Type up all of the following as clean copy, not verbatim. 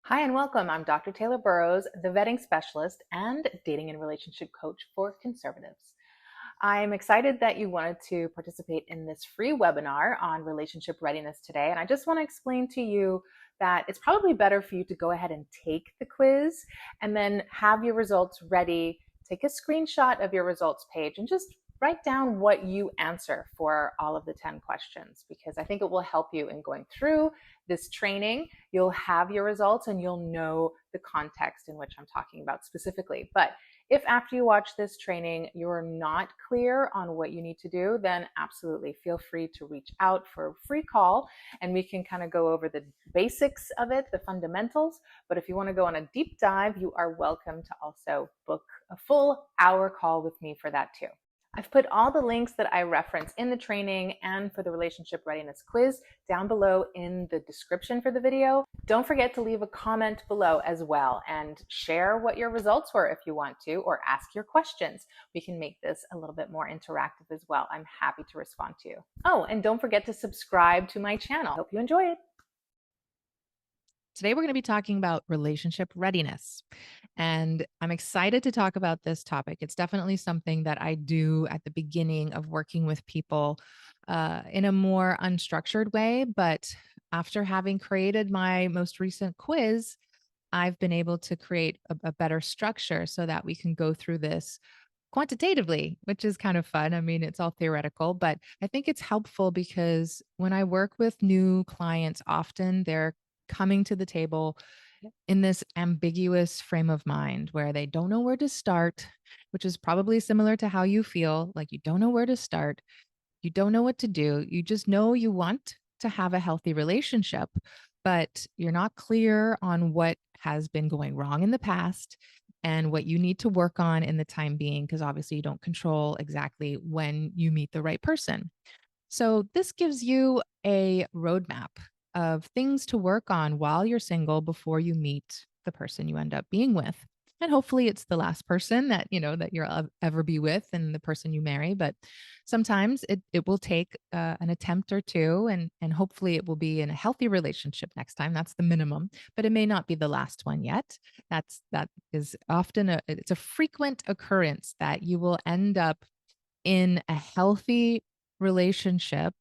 Hi and welcome. I'm Dr. Taylor Burrowes, the vetting specialist and dating and relationship coach for conservatives. I'm excited that you wanted to participate in this free webinar on relationship readiness today. And I just want to explain to you that it's probably better for you to go ahead and take the quiz and then have your results ready. Take a screenshot of your results page and just write down what you answer for all of the 10 questions, because I think it will help you in going through this training. You'll have your results and you'll know the context in which I'm talking about specifically. But if after you watch this training, you're not clear on what you need to do, then absolutely feel free to reach out for a free call and we can kind of go over the basics of it, the fundamentals. But if you want to go on a deep dive, you are welcome to also book a full hour call with me for that too. I've put all the links that I reference in the training and for the relationship readiness quiz down below in the description for the video. Don't forget to leave a comment below as well and share what your results were if you want to, or ask your questions. We can make this a little bit more interactive as well. I'm happy to respond to you. Oh, and don't forget to subscribe to my channel. Hope you enjoy it. Today, we're going to be talking about relationship readiness. And I'm excited to talk about this topic. It's definitely something that I do at the beginning of working with people in a more unstructured way. But after having created my most recent quiz, I've been able to create a better structure so that we can go through this quantitatively, which is kind of fun. I mean, it's all theoretical, but I think it's helpful because when I work with new clients, often they're coming to the table in this ambiguous frame of mind where they don't know where to start, which is probably similar to how you feel. Like you don't know where to start, you don't know what to do. You just know you want to have a healthy relationship, but you're not clear on what has been going wrong in the past and what you need to work on in the time being, because obviously you don't control exactly when you meet the right person. So, this gives you a roadmap of things to work on while you're single before you meet the person you end up being with. And hopefully it's the last person that, that you'll ever be with and the person you marry. But sometimes it will take an attempt or two and hopefully it will be in a healthy relationship next time. That's the minimum, but it may not be the last one yet. That is often it's a frequent occurrence that you will end up in a healthy relationship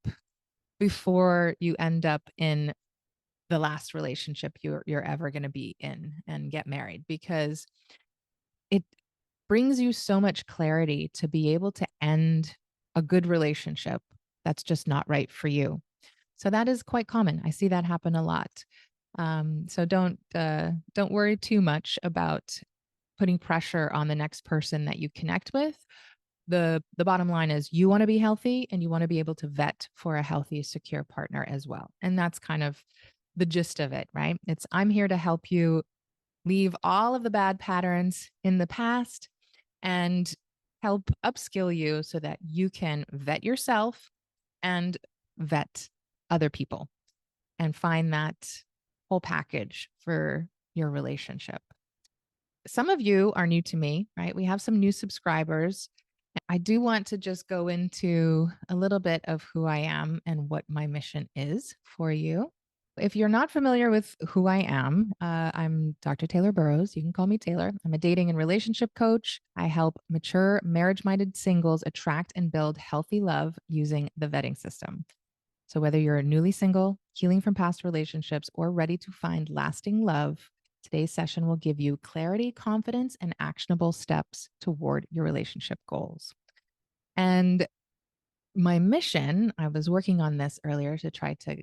before you end up in the last relationship you're ever going to be in and get married, because it brings you so much clarity to be able to end a good relationship that's just not right for you. So that is quite common. I see that happen a lot. So don't worry too much about putting pressure on the next person that you connect with. The bottom line is you want to be healthy and you want to be able to vet for a healthy, secure partner as well. And that's kind of the gist of it, right? It's I'm here to help you leave all of the bad patterns in the past and help upskill you so that you can vet yourself and vet other people and find that whole package for your relationship. Some of you are new to me, right? We have some new subscribers. I do want to just go into a little bit of who I am and what my mission is for you. If you're not familiar with who I am, I'm Dr. Taylor Burrowes. You can call me Taylor. I'm a dating and relationship coach. I help mature marriage minded singles attract and build healthy love using the vetting system. So, whether you're newly single, healing from past relationships, or ready to find lasting love, today's session will give you clarity, confidence, and actionable steps toward your relationship goals. And my mission, I was working on this earlier to try to,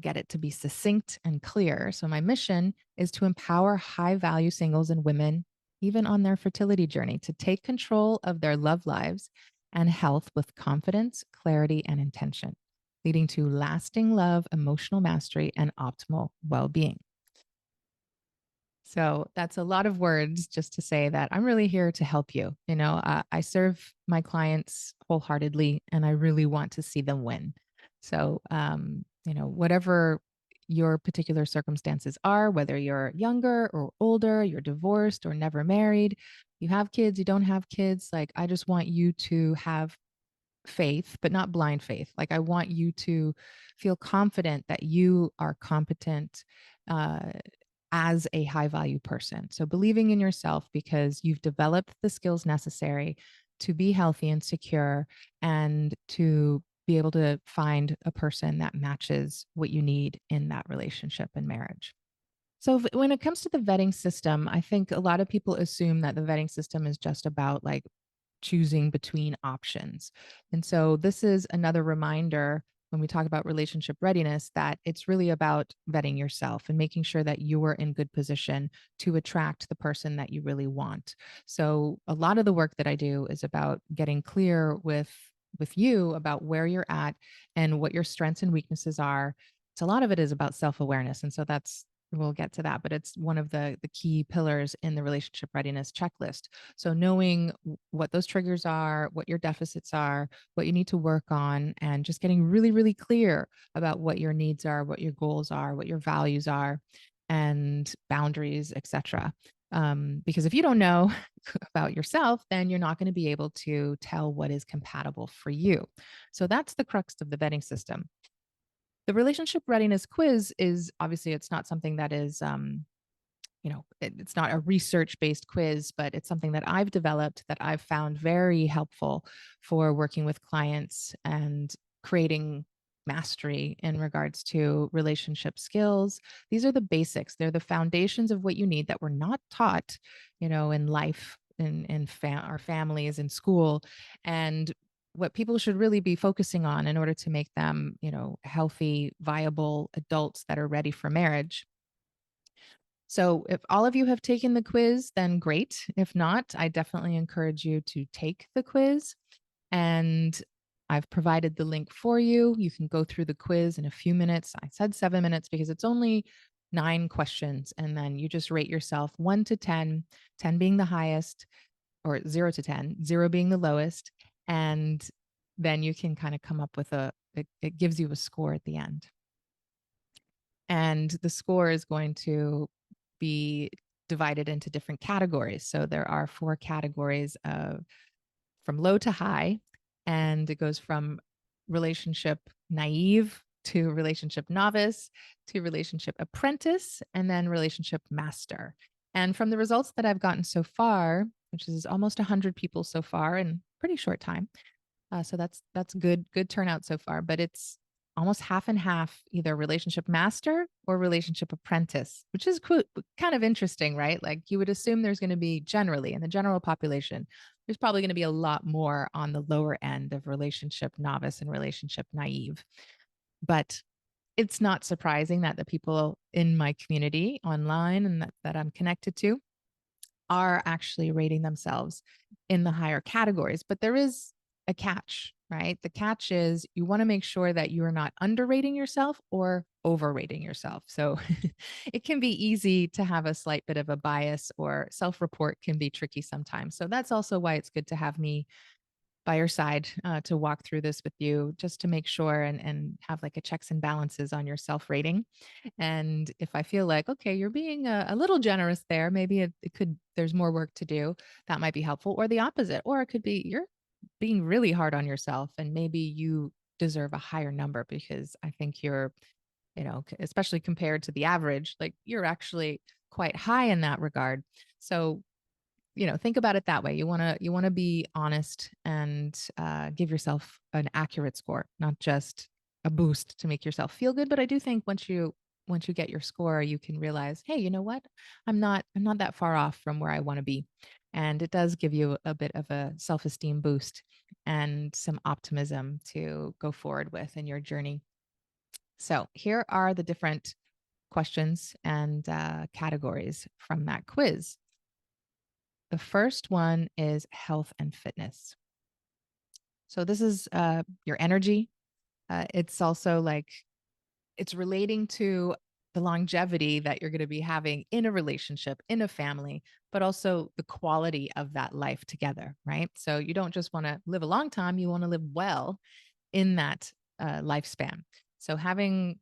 get it to be succinct and clear. So my mission is to empower high value singles and women, even on their fertility journey, to take control of their love lives and health with confidence, clarity, and intention, leading to lasting love, emotional mastery, and optimal well-being. So that's a lot of words just to say that I'm really here to help you. I serve my clients wholeheartedly and I really want to see them win. So, whatever your particular circumstances are, whether you're younger or older, you're divorced or never married, you have kids, you don't have kids, like I just want you to have faith, but not blind faith. Like I want you to feel confident that you are competent, uh, as a high value person. So believing in yourself because you've developed the skills necessary to be healthy and secure and to be able to find a person that matches what you need in that relationship and marriage. So when it comes to the vetting system, I think a lot of people assume that the vetting system is just about like choosing between options. And so this is another reminder when we talk about relationship readiness that it's really about vetting yourself and making sure that you are in good position to attract the person that you really want. So a lot of the work that I do is about getting clear with you about where you're at and what your strengths and weaknesses are. So a lot of it is about self-awareness. And so that's we'll get to that, but it's one of the key pillars in the relationship readiness checklist. So knowing what those triggers are, what your deficits are, what you need to work on, and just getting really, really clear about what your needs are, what your goals are, what your values are, and boundaries, etc. Because if you don't know about yourself, then you're not going to be able to tell what is compatible for you. So that's the crux of the vetting system. The relationship readiness quiz is obviously it's not something that is it's not a research based quiz, but it's something that I've developed that I've found very helpful for working with clients and creating mastery in regards to relationship skills. These are the basics. They're the foundations of what you need that we're not taught, in life, our families, in school, and what people should really be focusing on in order to make them, healthy, viable adults that are ready for marriage. So, if all of you have taken the quiz, then great. If not, I definitely encourage you to take the quiz. And I've provided the link for you. You can go through the quiz in a few minutes. I said 7 minutes because it's only 9 questions. And then you just rate yourself 1 to 10, 10 being the highest, or 0 to 10, 0 being the lowest. And then you can kind of come up with it gives you a score at the end. And the score is going to be divided into different categories. So there are 4 categories of from low to high, and it goes from relationship naive to relationship novice to relationship apprentice and then relationship master. And from the results that I've gotten so far, which is almost 100 people so far in pretty short time, so that's good turnout so far, but it's almost half and half, either relationship master or relationship apprentice, which is cool, kind of interesting, right? Like you would assume there's going to be generally in the general population, there's probably going to be a lot more on the lower end of relationship novice and relationship naive. But it's not surprising that the people in my community online and that I'm connected to are actually rating themselves in the higher categories. But there is a catch, right? The catch is you want to make sure that you are not underrating yourself or overrating yourself. So it can be easy to have a slight bit of a bias, or self report can be tricky sometimes. So that's also why it's good to have me by your side to walk through this with you, just to make sure and have like a checks and balances on your self rating. And if I feel like, okay, you're being a little generous there, maybe it could, there's more work to do, that might be helpful, or the opposite. Or it could be you're being really hard on yourself and maybe you deserve a higher number because I think you're, especially compared to the average, like you're actually quite high in that regard. So think about it that way. You want to be honest and give yourself an accurate score, not just a boost to make yourself feel good. But I do think once you get your score, you can realize, hey, you know what? I'm not that far off from where I want to be. And it does give you a bit of a self-esteem boost and some optimism to go forward with in your journey. So here are the different questions and categories from that quiz. The first one is health and fitness. So this is your energy. It's also like it's relating to the longevity that you're going to be having in a relationship, in a family, but also the quality of that life together, right? So you don't just want to live a long time, you want to live well in that lifespan. So having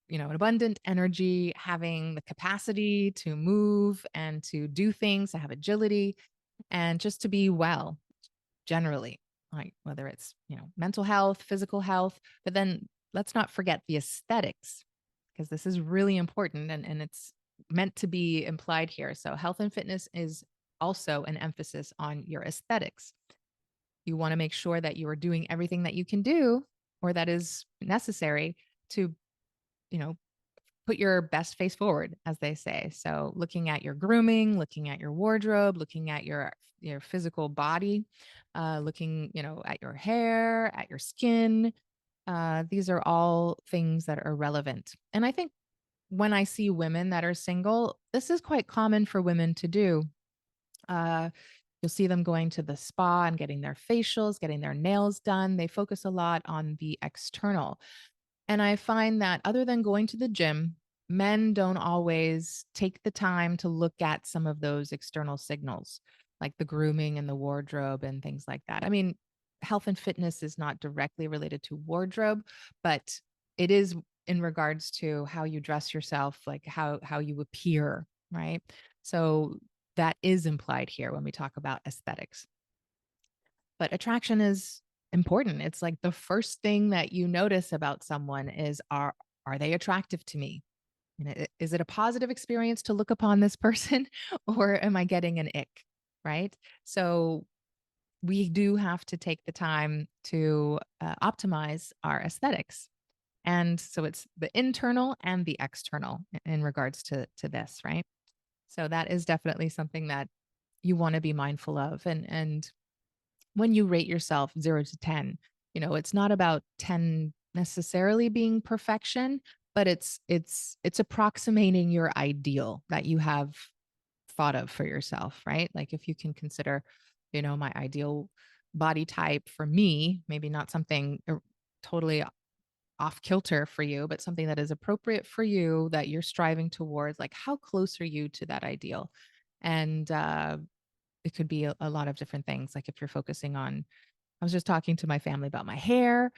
an abundant energy, having the capacity to move and to do things, to have agility, and just to be well generally, like whether it's, mental health, physical health, but then let's not forget the aesthetics because this is really important and it's meant to be implied here. So, health and fitness is also an emphasis on your aesthetics. You want to make sure that you are doing everything that you can do or that is necessary to, you know, put your best face forward, as they say. So, looking at your grooming, looking at your wardrobe, looking at your physical body, looking, at your hair, at your skin. These are all things that are relevant. And I think when I see women that are single, this is quite common for women to do. Uh, you'll see them going to the spa and getting their facials, getting their nails done. They focus a lot on the external. And I find that other than going to the gym, men don't always take the time to look at some of those external signals, like the grooming and the wardrobe and things like that. I mean, health and fitness is not directly related to wardrobe, but it is in regards to how you dress yourself, like how you appear, right? So that is implied here when we talk about aesthetics. But attraction is important. It's like the first thing that you notice about someone is are they attractive to me? Is it a positive experience to look upon this person or am I getting an ick? Right. So we do have to take the time to optimize our aesthetics. And so it's the internal and the external in regards to this, right? So that is definitely something that you want to be mindful of. And when you rate yourself 0 to 10, it's not about 10 necessarily being perfection, but it's approximating your ideal that you have thought of for yourself, right? Like if you can consider, my ideal body type for me, maybe not something totally off kilter for you, but something that is appropriate for you that you're striving towards, like how close are you to that ideal? And it could be a lot of different things. Like if you're focusing on, I was just talking to my family about my hair,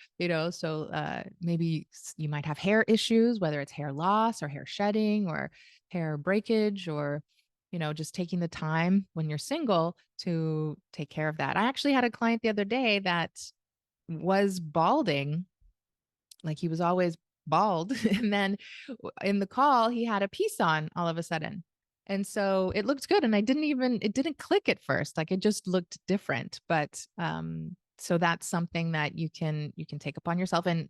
so maybe you might have hair issues, whether it's hair loss or hair shedding or hair breakage or, just taking the time when you're single to take care of that. I actually had a client the other day that was balding, like he was always bald. And then in the call, he had a piece on all of a sudden. And so it looked good. And it didn't click at first. Like it just looked different. But so that's something that you can take upon yourself. And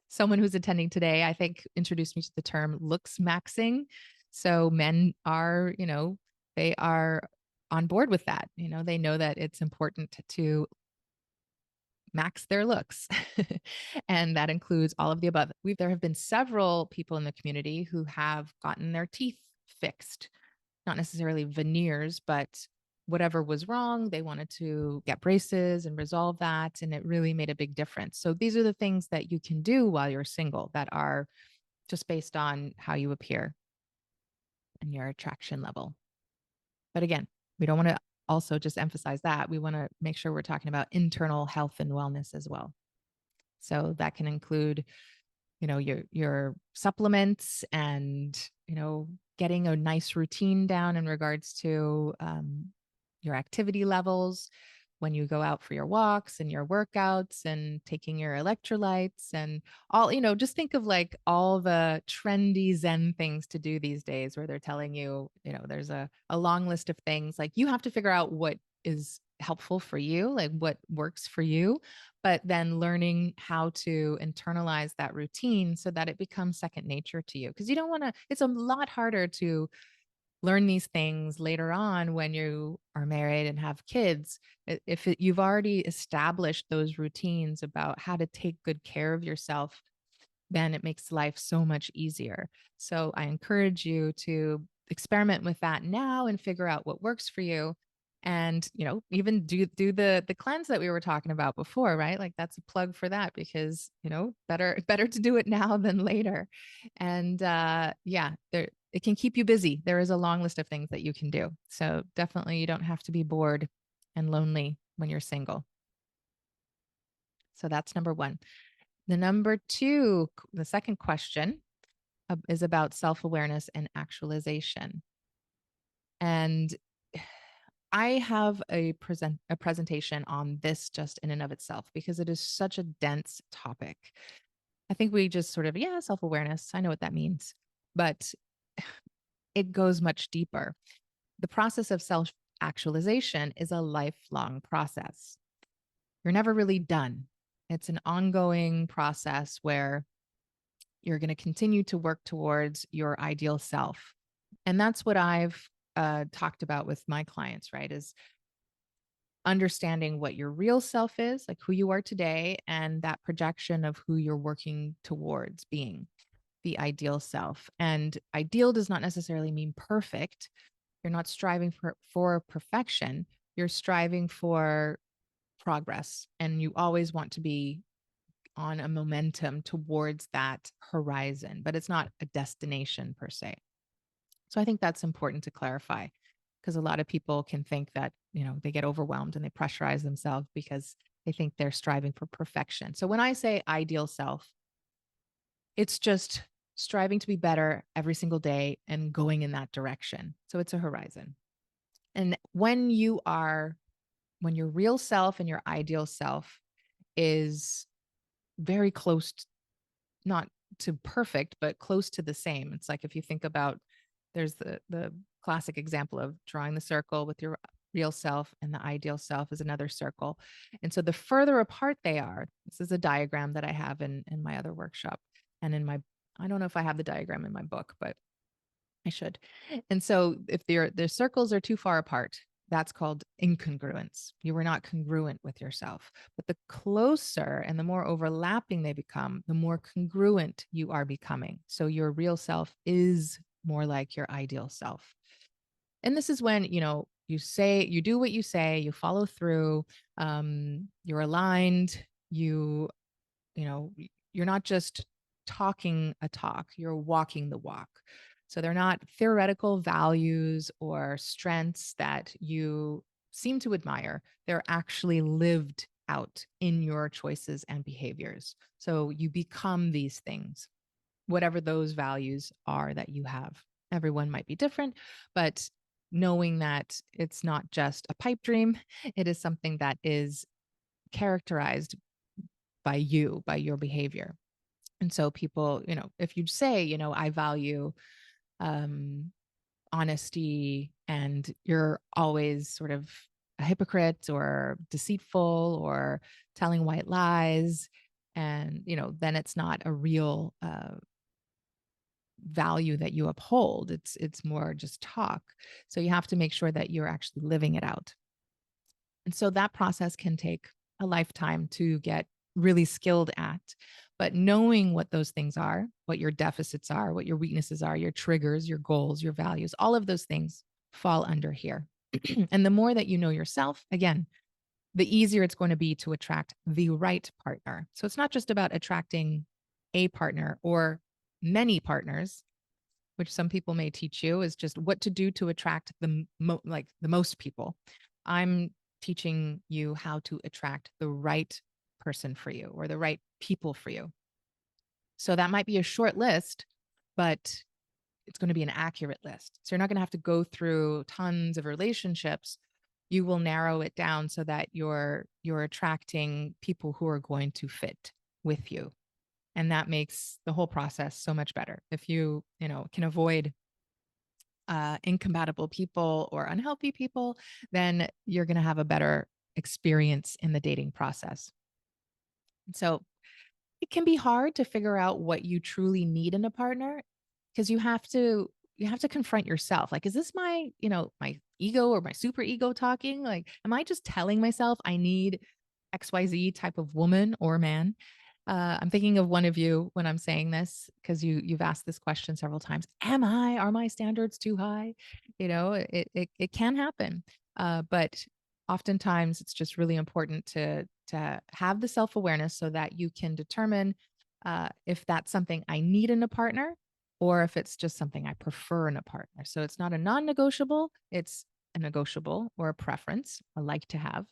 someone who's attending today, I think, introduced me to the term looks maxing. So men are, they are on board with that. They know that it's important to max their looks. And that includes all of the above. There have been several people in the community who have gotten their teeth fixed, not necessarily veneers, but whatever was wrong, they wanted to get braces and resolve that. And it really made a big difference. So these are the things that you can do while you're single that are just based on how you appear and your attraction level. But again, we don't want to also just emphasize that. We want to make sure we're talking about internal health and wellness as well. So that can include, your supplements and, getting a nice routine down in regards to your activity levels when you go out for your walks and your workouts and taking your electrolytes and all, just think of like all the trendy Zen things to do these days where they're telling you, there's a long list of things. Like you have to figure out what is helpful for you, like what works for you, but then learning how to internalize that routine so that it becomes second nature to you. Because you don't want to, it's a lot harder to learn these things later on when you are married and have kids. If you've already established those routines about how to take good care of yourself, then it makes life so much easier. So I encourage you to experiment with that now and figure out what works for you. And even do the cleanse that we were talking about before, right? Like that's a plug for that because better to do it now than later. And yeah, there it can keep you busy. There is a long list of things that you can do. So definitely you don't have to be bored and lonely when you're single. So that's number one. The number two, the second question is about self awareness and actualization. And I have a presentation on this just in and of itself because it is such a dense topic. I think we just sort of, yeah, self awareness. I know what that means. But it goes much deeper. The process of self actualization is a lifelong process. You're never really done. It's an ongoing process where you're going to continue to work towards your ideal self. And that's what I've talked about with my clients, right? Is understanding what your real self is, like who you are today, and that projection of who you're working towards being, the ideal self. And ideal does not necessarily mean perfect. You're not striving for perfection. You're striving for progress. And you always want to be on a momentum towards that horizon, but it's not a destination per se. So I think that's important to clarify because a lot of people can think that, they get overwhelmed and they pressurize themselves because they think they're striving for perfection. So when I say ideal self, it's just striving to be better every single day and going in that direction. So it's a horizon. And when your real self and your ideal self is very close, not to perfect, but close to the same. It's like if you think about, there's the classic example of drawing the circle with your real self and the ideal self is another circle. And so the further apart they are, this is a diagram that I have in my other workshop and I don't know if I have the diagram in my book, but I should. And so if the circles are too far apart, that's called incongruence. You were not congruent with yourself. But the closer and the more overlapping they become, the more congruent you are becoming. So your real self is more like your ideal self. And this is when, you do what you say, you follow through, you're aligned, you know, you're not just talking a talk, you're walking the walk. So they're not theoretical values or strengths that you seem to admire. They're actually lived out in your choices and behaviors. So you become these things, whatever those values are that you have. Everyone might be different, but knowing that it's not just a pipe dream, it is something that is characterized by you, by your behavior. And so people, if you say, I value um, honesty and you're always sort of a hypocrite or deceitful or telling white lies, and, then it's not a real value that you uphold. It's more just talk. So you have to make sure that you're actually living it out. And so that process can take a lifetime to get really skilled at. But knowing what those things are, what your deficits are, what your weaknesses are, your triggers, your goals, your values, all of those things fall under here. And the more that you know yourself, again, the easier it's going to be to attract the right partner. So it's not just about attracting a partner or many partners, which some people may teach you is just what to do to attract the most people. I'm teaching you how to attract the right person for you or the right people for you. So that might be a short list, but it's going to be an accurate list. So you're not going to have to go through tons of relationships. You will narrow it down so that you're attracting people who are going to fit with you. And that makes the whole process so much better. If you can avoid incompatible people or unhealthy people, then you're going to have a better experience in the dating process. So it can be hard to figure out what you truly need in a partner because you have to confront yourself. Like, is this my ego or my super ego talking? Like, am I just telling myself I need XYZ type of woman or man? I'm thinking of one of you when I'm saying this because you've asked this question several times. Are my standards too high? It can happen, but oftentimes it's just really important to have the self awareness so that you can determine if that's something I need in a partner or if it's just something I prefer in a partner. So it's not a non-negotiable; it's a negotiable or a preference, a like to have.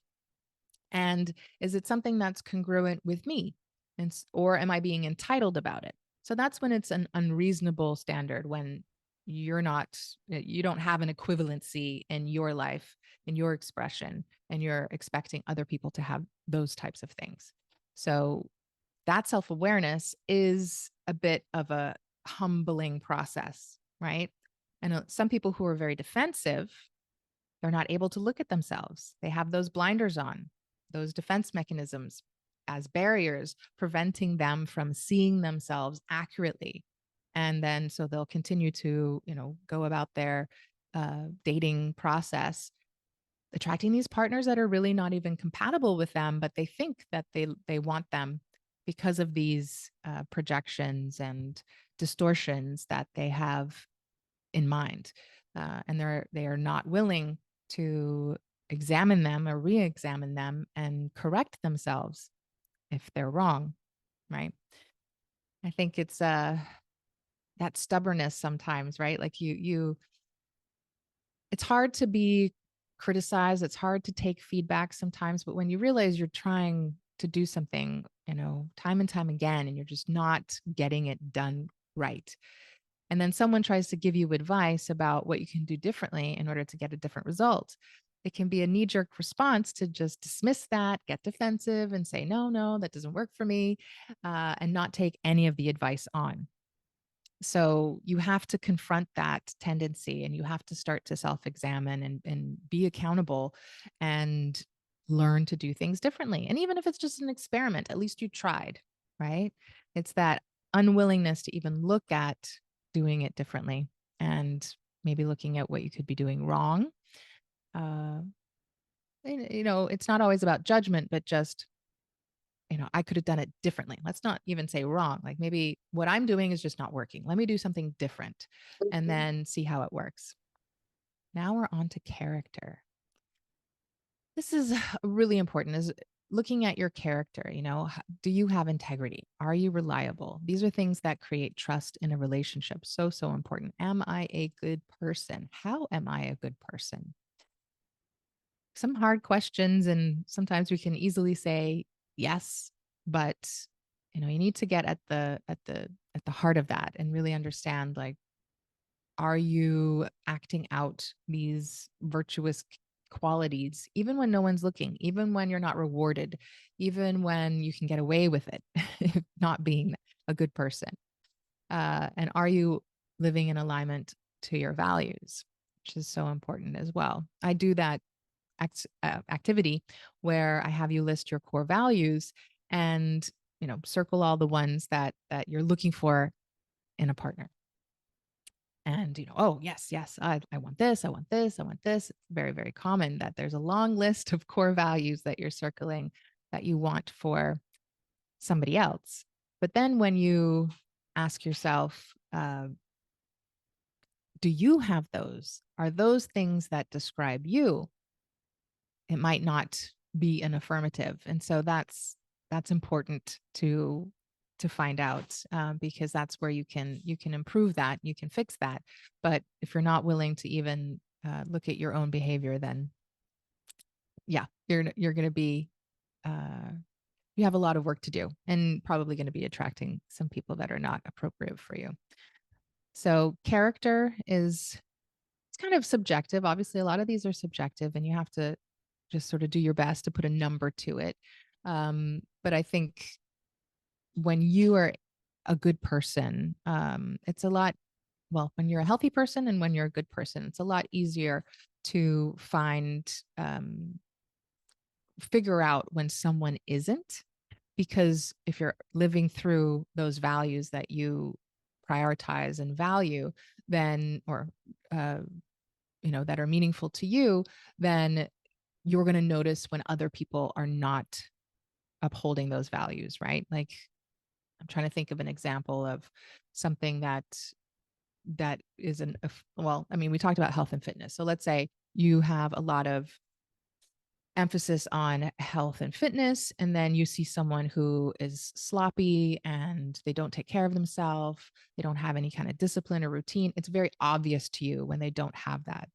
And is it something that's congruent with me? Or am I being entitled about it? So that's when it's an unreasonable standard, when you don't have an equivalency in your life, in your expression, and you're expecting other people to have those types of things. So that self awareness is a bit of a humbling process, right? And some people who are very defensive, they're not able to look at themselves. They have those blinders on, those defense mechanisms as barriers, preventing them from seeing themselves accurately. And then so they'll continue to, go about their dating process, attracting these partners that are really not even compatible with them, but they think that they want them because of these projections and distortions that they have in mind, and they are not willing to examine them or re-examine them and correct themselves if they're wrong, right? I think it's that stubbornness sometimes, right? Like it's hard to be criticized, it's hard to take feedback sometimes, but when you realize you're trying to do something, time and time again, and you're just not getting it done right, and then someone tries to give you advice about what you can do differently in order to get a different result, it can be a knee jerk response to just dismiss that, get defensive, and say, no, no, that doesn't work for me, and not take any of the advice on. So you have to confront that tendency and you have to start to self examine and be accountable and learn to do things differently. And even if it's just an experiment, at least you tried, right? It's that unwillingness to even look at doing it differently and maybe looking at what you could be doing wrong. Uh, it's not always about judgment, but just I could have done it differently. Let's not even say wrong. Like maybe what I'm doing is just not working. Let me do something different and Mhm. then see how it works. Now we're on to character. This is really important is looking at your character, do you have integrity? Are you reliable? These are things that create trust in a relationship. So, so important. Am I a good person? How am I a good person? Some hard questions, and sometimes we can easily say yes, but you need to get at the heart of that and really understand, like, are you acting out these virtuous qualities even when no one's looking, even when you're not rewarded, even when you can get away with it not being a good person, and are you living in alignment to your values, which is so important as well. I do that activity where I have you list your core values and circle all the ones that you're looking for in a partner. And oh yes, yes, I want this, I want this, I want this. It's very, very common that there's a long list of core values that you're circling that you want for somebody else. But then when you ask yourself, do you have those? Are those things that describe you? It might not be an affirmative, and so that's important to find out, because that's where you can improve that, you can fix that. But if you're not willing to even look at your own behavior, then yeah, you're going to be uh, you have a lot of work to do and probably going to be attracting some people that are not appropriate for you. So character is, it's kind of subjective. Obviously, a lot of these are subjective, and you have to just sort of do your best to put a number to it. But I think when you are a good person, it's a lot, well, when you're a healthy person and when you're a good person, it's a lot easier to figure out when someone isn't. Because if you're living through those values that you prioritize and value, then, or, uh, that are meaningful to you, then you're going to notice when other people are not upholding those values, right? Like, I'm trying to think of an example of something that isn't, well, I mean, we talked about health and fitness. So let's say you have a lot of emphasis on health and fitness, and then you see someone who is sloppy and they don't take care of themselves, they don't have any kind of discipline or routine. It's very obvious to you when they don't have that.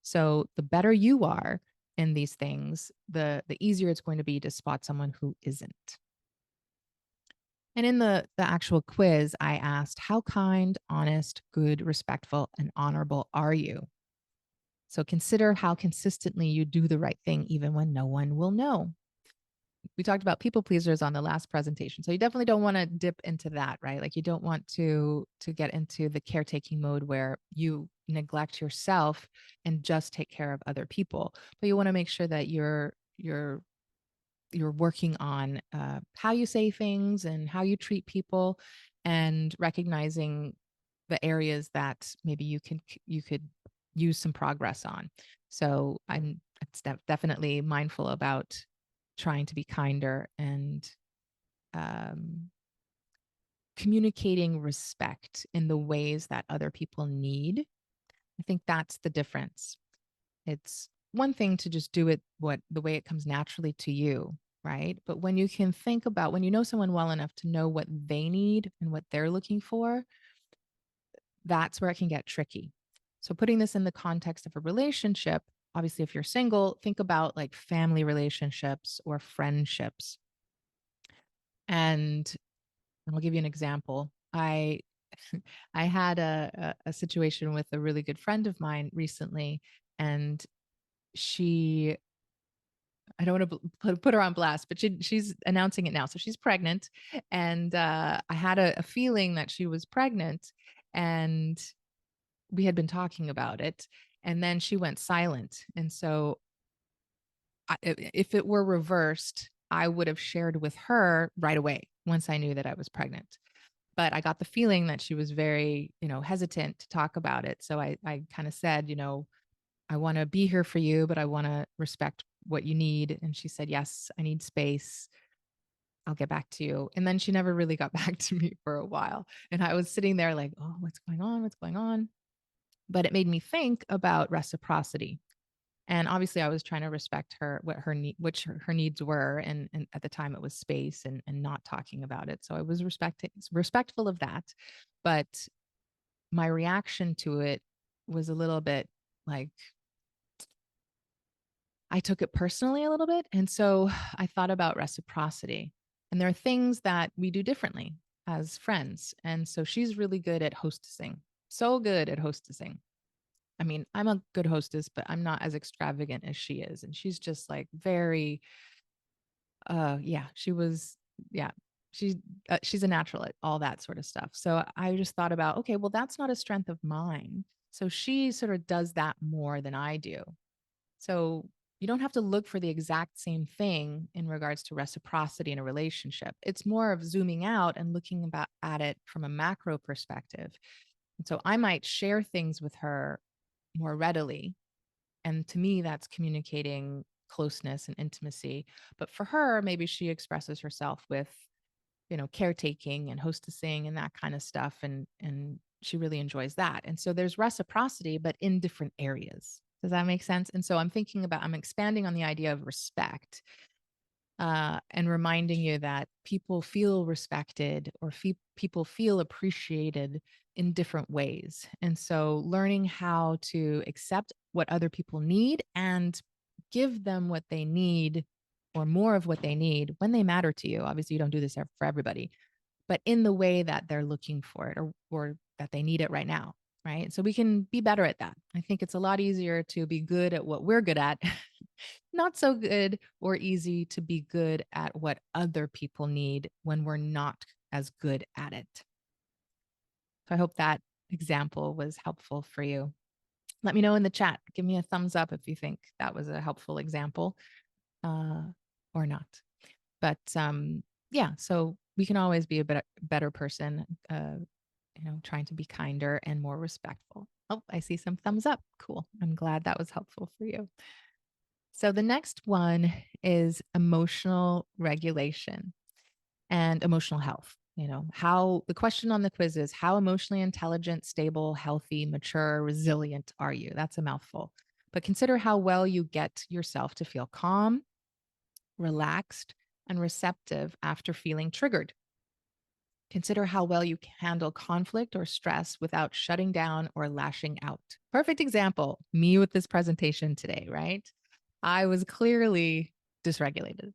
So the better you are in these things, the easier it's going to be to spot someone who isn't. And in the actual quiz, I asked, how kind, honest, good, respectful, and honorable are you? So consider how consistently you do the right thing, even when no one will know. we talked about people pleasers on the last presentation. So you definitely don't want to dip into that, right? Like you don't want to get into the caretaking mode where you neglect yourself and just take care of other people. But you want to make sure that you're working on how you say things and how you treat people, and recognizing the areas that maybe you could use some progress on. So I'm definitely mindful about trying to be kinder and um, communicating respect in the ways that other people need. I think that's the difference. It's one thing to just do it the way it comes naturally to you, right? But when you can think about when you know someone well enough to know what they need and what they're looking for, that's where it can get tricky. So putting this in the context of a relationship, obviously if you're single, think about like family relationships or friendships. And I'll give you an example. I had a situation with a really good friend of mine recently, and she I don't want to put her on blast, but she's announcing it now. So she's pregnant, and I had a feeling that she was pregnant, and we had been talking about it, and then she went silent. And so, if it were reversed, I would have shared with her right away once I knew that I was pregnant. But I got the feeling that she was very, hesitant to talk about it. So I kind of said, I want to be here for you, but I want to respect what you need. And she said, yes, I need space. I'll get back to you. And then she never really got back to me for a while. And I was sitting there like, oh, what's going on? What's going on? But it made me think about reciprocity. And obviously I was trying to respect her, what her need, which her needs were. And at the time it was space and not talking about it. So I was respectful of that. But my reaction to it was a little bit like, I took it personally a little bit. And so I thought about reciprocity. And there are things that we do differently as friends. And so she's really good at hostessing, so good at hostessing. I mean, I'm a good hostess, but I'm not as extravagant as she is. And she's just like very, yeah, she was, yeah, she's she's a natural at all that sort of stuff. So I just thought about, okay, well, that's not a strength of mine. So she sort of does that more than I do. So you don't have to look for the exact same thing in regards to reciprocity in a relationship. It's more of zooming out and looking about at it from a macro perspective. And so I might share things with her more readily. And to me, that's communicating closeness and intimacy. But for her, maybe she expresses herself with, caretaking and hostessing and that kind of stuff. And she really enjoys that. And so there's reciprocity, but in different areas. Does that make sense? And so I'm expanding on the idea of respect, and reminding you that people feel respected or people feel appreciated in different ways. And so learning how to accept what other people need and give them what they need or more of what they need when they matter to you. Obviously, you don't do this for everybody, but in the way that they're looking for it, or that they need it right now. Right. So we can be better at that. I think it's a lot easier to be good at what we're good at, not so good or easy to be good at what other people need when we're not as good at it. So I hope that example was helpful for you. Let me know in the chat. Give me a thumbs up if you think that was a helpful example, uh, or not. But yeah, so we can always be a better person, trying to be kinder and more respectful. Oh, I see some thumbs up. Cool. I'm glad that was helpful for you. So the next one is emotional regulation and emotional health. How the question on the quiz is, how emotionally intelligent, stable, healthy, mature, resilient are you? That's a mouthful. But consider how well you get yourself to feel calm, relaxed, and receptive after feeling triggered. Consider how well you handle conflict or stress without shutting down or lashing out. Perfect example, me with this presentation today, right? I was clearly dysregulated.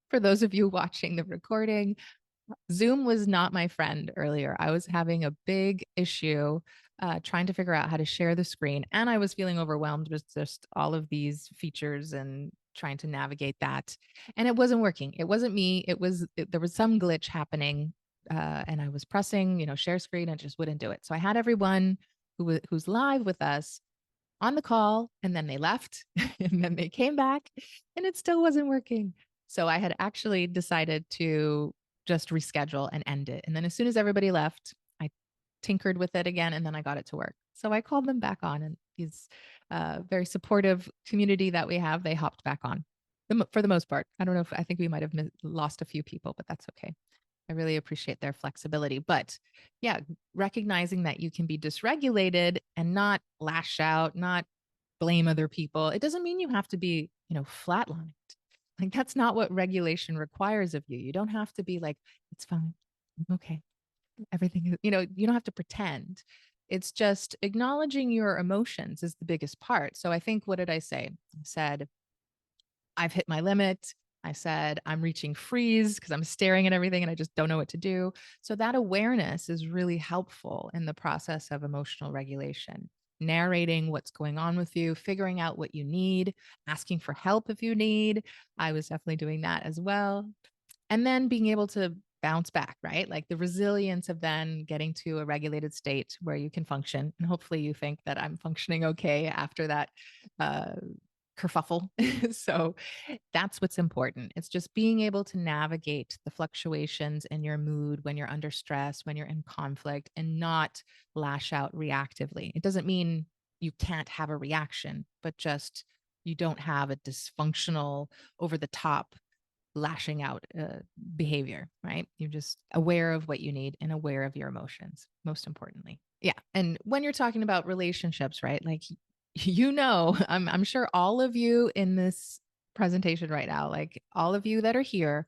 For those of you watching the recording, Zoom was not my friend earlier. I was having a big issue trying to figure out how to share the screen. And I was feeling overwhelmed with just all of these features and trying to navigate that. And it wasn't working. It wasn't me. There was some glitch happening. And I was pressing, share screen and it just wouldn't do it. So I had everyone who's live with us on the call, and then they left and then they came back and it still wasn't working. So I had actually decided to just reschedule and end it. And then as soon as everybody left, I tinkered with it again and then I got it to work. So I called them back on, and these very supportive community that we have, they hopped back on for the most part. I don't know if I think we might have lost a few people, but that's okay. I really appreciate their flexibility. But yeah, recognizing that you can be dysregulated and not lash out, not blame other people. It doesn't mean you have to be, flatlined. Like that's not what regulation requires of you. You don't have to be like, it's fine. Okay. Everything is, you don't have to pretend. It's just acknowledging your emotions is the biggest part. So I think, what did I say? I said, I've hit my limit. I said, I'm reaching freeze because I'm staring at everything and I just don't know what to do. So that awareness is really helpful in the process of emotional regulation. Narrating what's going on with you, figuring out what you need, asking for help if you need. I was definitely doing that as well. And then being able to bounce back, right? Like the resilience of then getting to a regulated state where you can function. And hopefully you think that I'm functioning okay after that uh, kerfuffle. So that's what's important. It's just being able to navigate the fluctuations in your mood when you're under stress, when you're in conflict, and not lash out reactively. It doesn't mean you can't have a reaction, but just you don't have a dysfunctional, over the top lashing out behavior, right? You're just aware of what you need and aware of your emotions, most importantly. Yeah. And when you're talking about relationships, right? Like, I'm sure all of you in this presentation right now, like all of you that are here,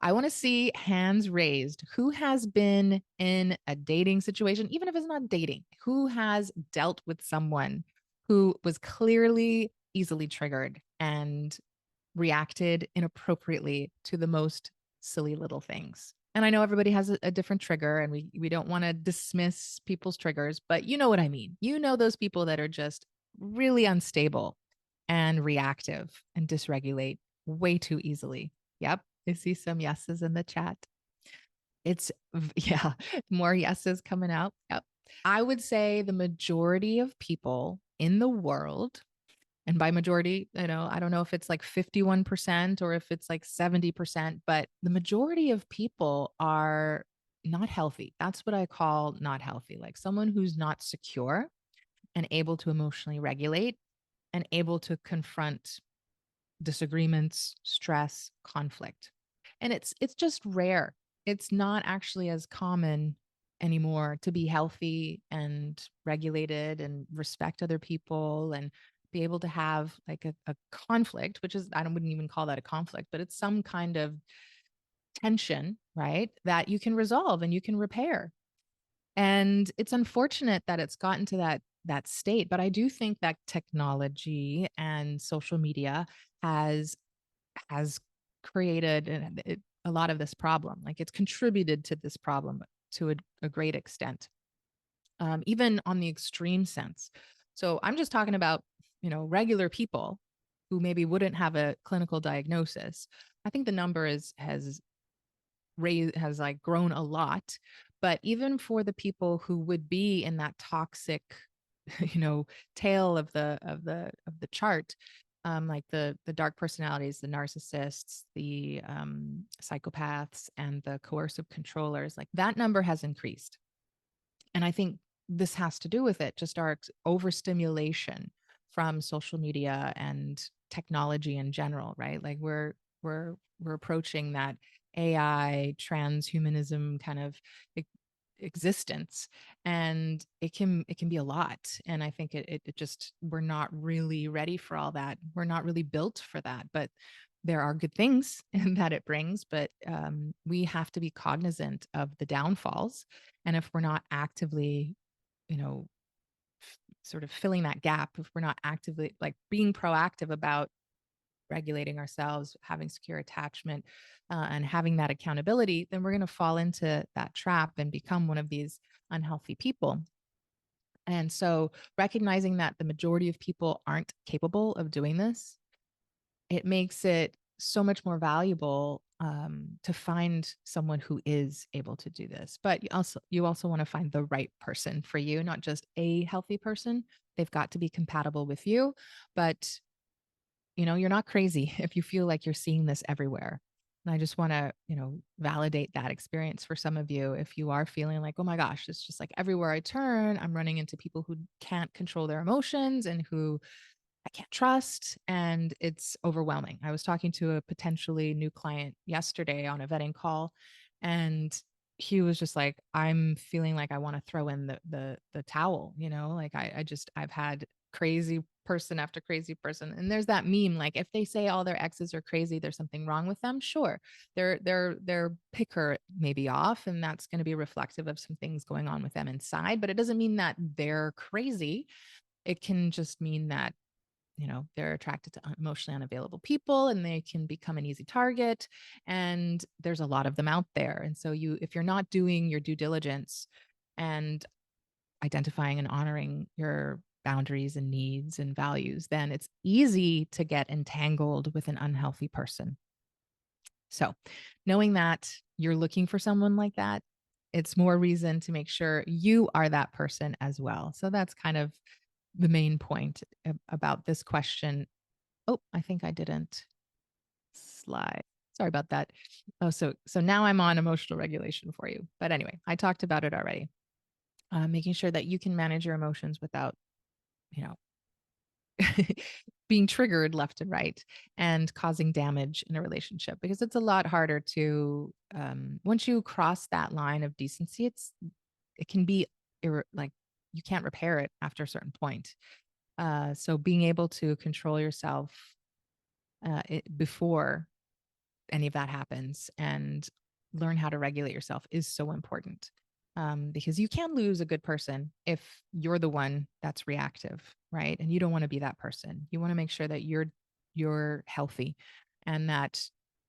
I want to see hands raised. Who has been in a dating situation, even if it's not dating, who has dealt with someone who was clearly easily triggered and reacted inappropriately to the most silly little things? And I know everybody has a different trigger, and we don't want to dismiss people's triggers, but you know what I mean. Those people that are just really unstable and reactive and dysregulate way too easily. Yep. I see some yeses in the chat. Yeah, more yeses coming out. Yep. I would say the majority of people in the world, and by majority, I don't know if it's like 51% or if it's like 70%, but the majority of people are not healthy. That's what I call not healthy, like someone who's not secure and able to emotionally regulate and able to confront disagreements, stress, conflict. And it's just rare. It's not actually as common anymore to be healthy and regulated and respect other people and be able to have like a conflict, which is, I wouldn't even call that a conflict, but it's some kind of tension, right? That you can resolve and you can repair. And it's unfortunate that it's gotten to that state, but I do think that technology and social media has created a lot of this problem. Like it's contributed to this problem to a great extent, even on the extreme sense. So I'm just talking about, regular people who maybe wouldn't have a clinical diagnosis. I think the number has like grown a lot, but even for the people who would be in that toxic, tail of the chart, like the dark personalities, the narcissists, the psychopaths, and the coercive controllers, like that number has increased. And I think this has to do with it, just our overstimulation from social media and technology in general, right? Like we're approaching that AI transhumanism kind of existence, and it can be a lot. And I think it just, we're not really ready for all that. We're not really built for that, but there are good things that it brings. But we have to be cognizant of the downfalls, and if we're not actively, you know sort of filling that gap, if we're not actively like being proactive about regulating ourselves, having secure attachment, and having that accountability, then we're going to fall into that trap and become one of these unhealthy people. And so recognizing that the majority of people aren't capable of doing this, it makes it so much more valuable to find someone who is able to do this. But you also want to find the right person for you, not just a healthy person. They've got to be compatible with you, but you're not crazy if you feel like you're seeing this everywhere. And I just want to, validate that experience for some of you. If you are feeling like, oh my gosh, it's just like everywhere I turn, I'm running into people who can't control their emotions and who I can't trust, and it's overwhelming. I was talking to a potentially new client yesterday on a vetting call, and he was just like, I'm feeling like I want to throw in the towel, like I've had crazy person after crazy person. And there's that meme, like if they say all their exes are crazy, there's something wrong with them. Sure. Their picker may be off, and that's going to be reflective of some things going on with them inside, but it doesn't mean that they're crazy. It can just mean that they're attracted to emotionally unavailable people, and they can become an easy target, and there's a lot of them out there. And so if you're not doing your due diligence and identifying and honoring your boundaries and needs and values, then it's easy to get entangled with an unhealthy person. So knowing that you're looking for someone like that, it's more reason to make sure you are that person as well. So that's kind of the main point about this question. Oh, I think I didn't slide. Sorry about that. Oh, so now I'm on emotional regulation for you. But anyway, I talked about it already. Making sure that you can manage your emotions without, you know, being triggered left and right and causing damage in a relationship, because it's a lot harder to once you cross that line of decency, it can be like you can't repair it after a certain point. So being able to control yourself before any of that happens and learn how to regulate yourself is so important, because you can lose a good person if you're the one that's reactive, right? And you don't want to be that person. You want to make sure that you're healthy and that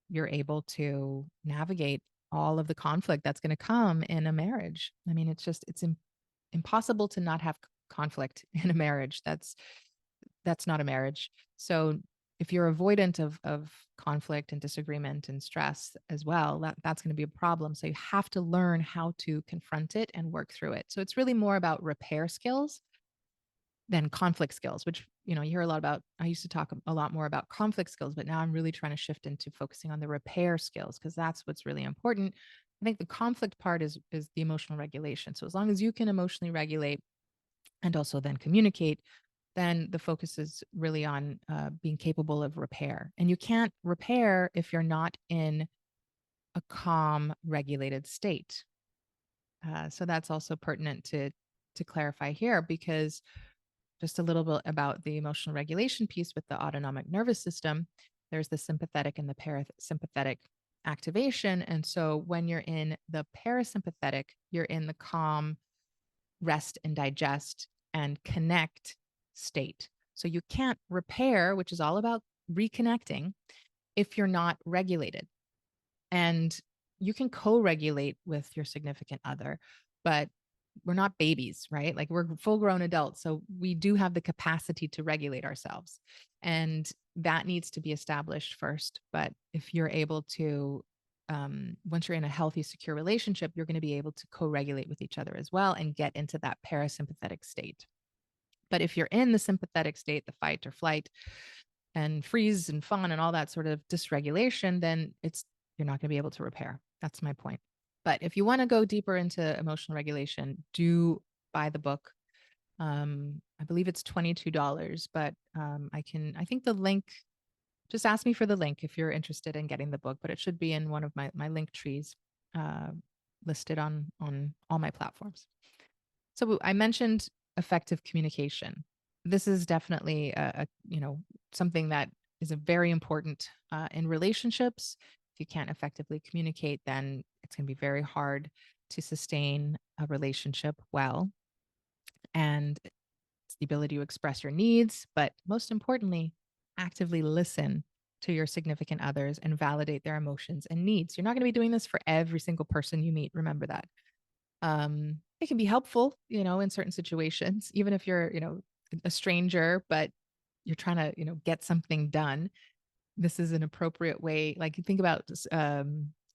you're able to navigate all of the conflict that's going to come in a marriage. I mean, it's impossible to not have conflict in a marriage. That's not a marriage. So if you're avoidant of conflict and disagreement and stress as well, that's going to be a problem. So you have to learn how to confront it and work through it. So it's really more about repair skills than conflict skills, which you hear a lot about. I used to talk a lot more about conflict skills, but now I'm really trying to shift into focusing on the repair skills, because that's what's really important. I think the conflict part is the emotional regulation. So as long as you can emotionally regulate and also then communicate, then the focus is really on being capable of repair. And you can't repair if you're not in a calm, regulated state. So that's also pertinent to clarify here, because just a little bit about the emotional regulation piece with the autonomic nervous system. There's the sympathetic and the parasympathetic activation. And so when you're in the parasympathetic, you're in the calm, rest and digest and connect state. So you can't repair, which is all about reconnecting, if you're not regulated. And you can co regulate with your significant other, but we're not babies, right? Like we're full grown adults. So we do have the capacity to regulate ourselves. And that needs to be established first. But if you're able to, once you're in a healthy, secure relationship, you're going to be able to co regulate with each other as well and get into that parasympathetic state. But if you're in the sympathetic state, the fight or flight and freeze and fawn and all that sort of dysregulation, then you're not going to be able to repair. That's my point. But if you want to go deeper into emotional regulation, do buy the book. I believe it's $22, but I think the link, just ask me for the link if you're interested in getting the book, but it should be in one of my link trees uh, listed on all my platforms. So I mentioned effective communication. This is definitely something that is a very important in relationships. If you can't effectively communicate, then it's going to be very hard to sustain a relationship well. And it's the ability to express your needs, but most importantly, actively listen to your significant others and validate their emotions and needs. You're not going to be doing this for every single person you meet. Remember that. It can be helpful, in certain situations, even if you're, a stranger, but you're trying to, get something done. this is an appropriate way. Like you think about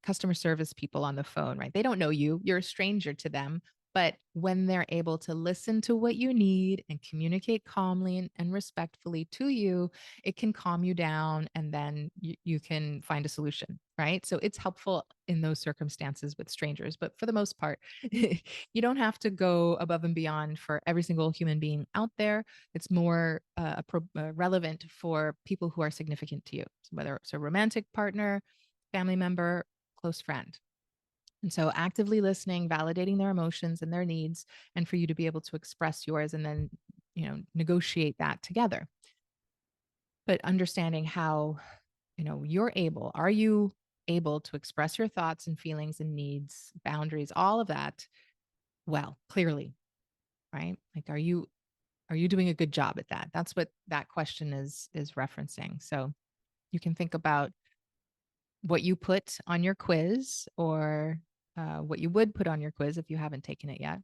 customer service people on the phone, right? They don't know you, you're a stranger to them. But when they're able to listen to what you need and communicate calmly and respectfully to you, it can calm you down and then you can find a solution, right? So it's helpful in those circumstances with strangers. But for the most part, you don't have to go above and beyond for every single human being out there. It's more relevant for people who are significant to you, so whether it's a romantic partner, family member, close friend. And so actively listening, validating their emotions and their needs, and for you to be able to express yours and then, negotiate that together. But understanding how, are you able to express your thoughts and feelings and needs, boundaries, all of that well, clearly, right? Like, are you doing a good job at that? That's what that question is referencing. So you can think about what you put on your quiz or what you would put on your quiz if you haven't taken it yet,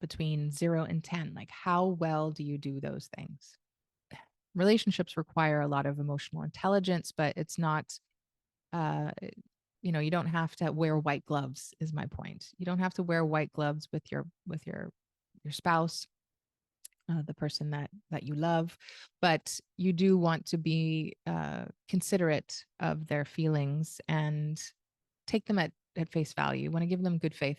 between 0 and 10. Like, how well do you do those things? Relationships require a lot of emotional intelligence, but it's not, uh, you don't have to wear white gloves, is my point. You don't have to wear white gloves with your spouse, the person that you love, but you do want to be considerate of their feelings and take them at face value. You want to give them good faith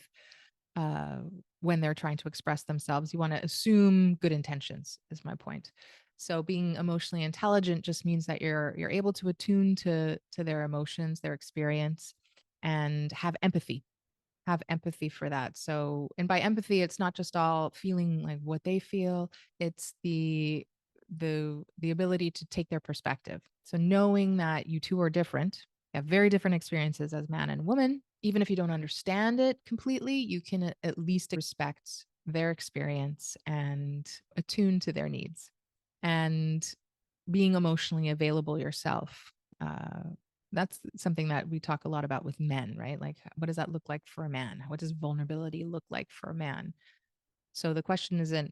uh, when they're trying to express themselves. You want to assume good intentions, is my point. So being emotionally intelligent just means that you're able to attune to their emotions, their experience, and have empathy for that. So, and by empathy, it's not just all feeling like what they feel, it's the ability to take their perspective. So knowing that you two are different, you have very different experiences as man and woman, even if you don't understand it completely, you can at least respect their experience and attune to their needs. And being emotionally available yourself. That's something that we talk a lot about with men, right? Like, what does that look like for a man? What does vulnerability look like for a man? So the question isn't,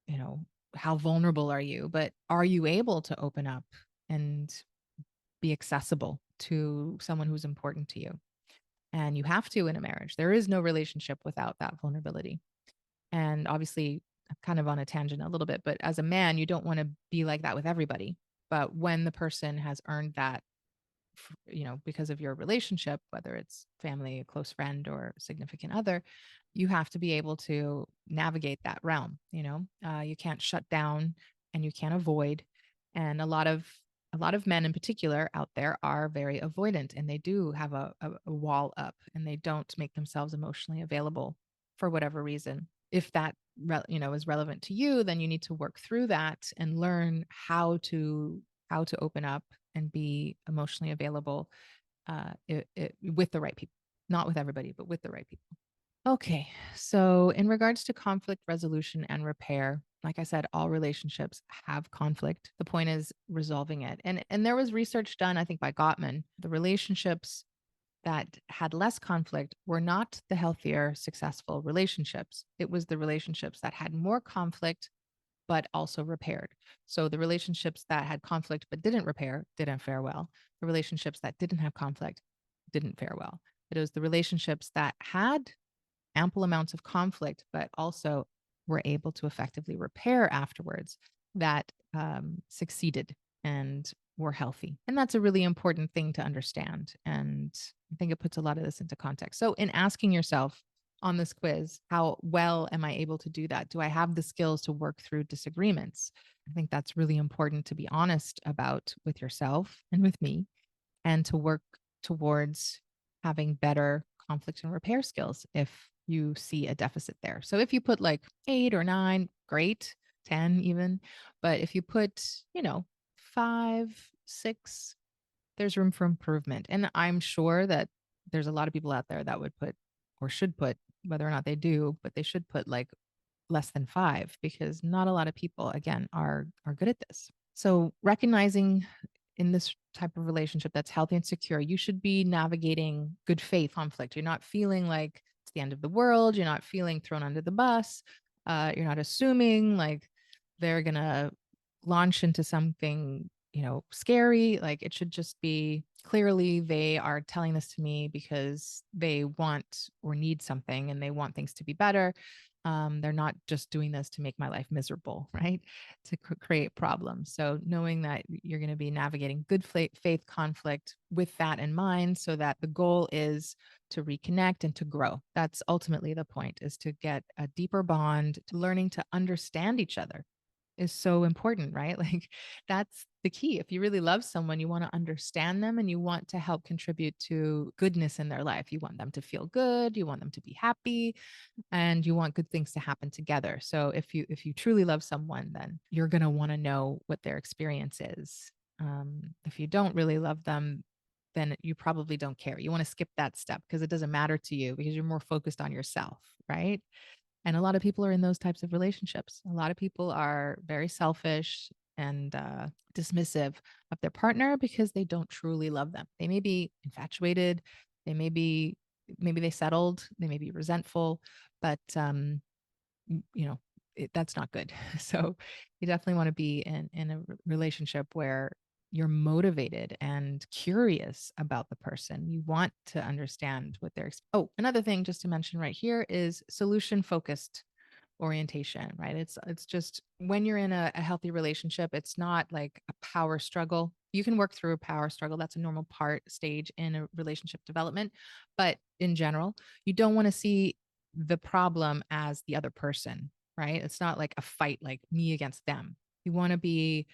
you know, how vulnerable are you, but are you able to open up and be accessible to someone who's important to you? And you have to in a marriage. There is no relationship without that vulnerability. And obviously, I'm kind of on a tangent a little bit, but as a man, you don't want to be like that with everybody. But when the person has earned that, because of your relationship, whether it's family, a close friend, or significant other, you have to be able to navigate that realm. You can't shut down and you can't avoid. And a lot of men in particular out there are very avoidant, and they do have a wall up, and they don't make themselves emotionally available for whatever reason. If that is relevant to you, then you need to work through that and learn how to open up and be emotionally available with the right people, not with everybody, but with the right people. Okay, so in regards to conflict resolution and repair, like I said, all relationships have conflict. The point is resolving it. And there was research done, I think, by Gottman. The relationships that had less conflict were not the healthier, successful relationships. It was the relationships that had more conflict but also repaired. So the relationships that had conflict but didn't repair didn't fare well. The relationships that didn't have conflict didn't fare well. It was the relationships that had ample amounts of conflict but also were able to effectively repair afterwards that succeeded and were healthy. And that's a really important thing to understand. And I think it puts a lot of this into context. So, in asking yourself on this quiz, how well am I able to do that? Do I have the skills to work through disagreements? I think that's really important to be honest about with yourself and with me, and to work towards having better conflict and repair skills if you see a deficit there. So if you put like 8 or 9, great, 10 even. But if you put, 5, 6, there's room for improvement. And I'm sure that there's a lot of people out there that would put or should put, whether or not they do, but they should put like less than 5, because not a lot of people, again, are good at this. So recognizing in this type of relationship that's healthy and secure, you should be navigating good faith conflict. You're not feeling like it's the end of the world. You're not feeling thrown under the bus. You're not assuming like they're going to launch into something scary. Like it should just be clearly they are telling this to me because they want or need something and they want things to be better. They're not just doing this to make my life miserable, right? To create problems. So knowing that you're going to be navigating good faith conflict with that in mind, so that the goal is to reconnect and to grow. That's ultimately the point, is to get a deeper bond, to learning to understand each other is so important, right? Like that's the key. If you really love someone, you want to understand them and you want to help contribute to goodness in their life. You want them to feel good, you want them to be happy, and you want good things to happen together. So if you truly love someone, then you're going to want to know what their experience is. If you don't really love them, then you probably don't care. You want to skip that step because it doesn't matter to you because you're more focused on yourself, right? And a lot of people are in those types of relationships. A lot of people are very selfish and dismissive of their partner because they don't truly love them. They may be infatuated, they may be, maybe they settled, they may be resentful, but that's not good. So you definitely want to be in a relationship where you're motivated and curious about the person. You want to understand what they're. Oh, another thing just to mention right here is solution focused orientation, right? It's just when you're in a healthy relationship, it's not like a power struggle. You can work through a power struggle. That's a normal stage in a relationship development. But in general, you don't want to see the problem as the other person, right? It's not like a fight like me against them. You want to be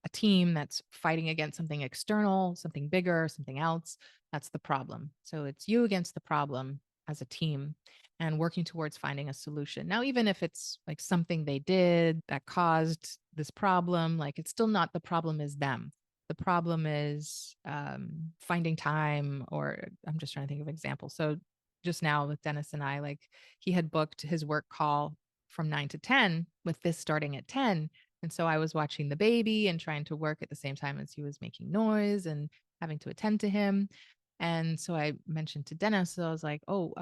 a team that's fighting against something external, something bigger, something else. That's the problem. So it's you against the problem as a team and working towards finding a solution. Now, even if it's like something they did that caused this problem, like it's still not the problem is them. The problem is finding time, or I'm just trying to think of examples. So just now with Dennis and I, like he had booked his work call from 9 to 10 with this starting at 10. And so I was watching the baby and trying to work at the same time as he was making noise and having to attend to him. And so I mentioned to Dennis, so I was like, oh,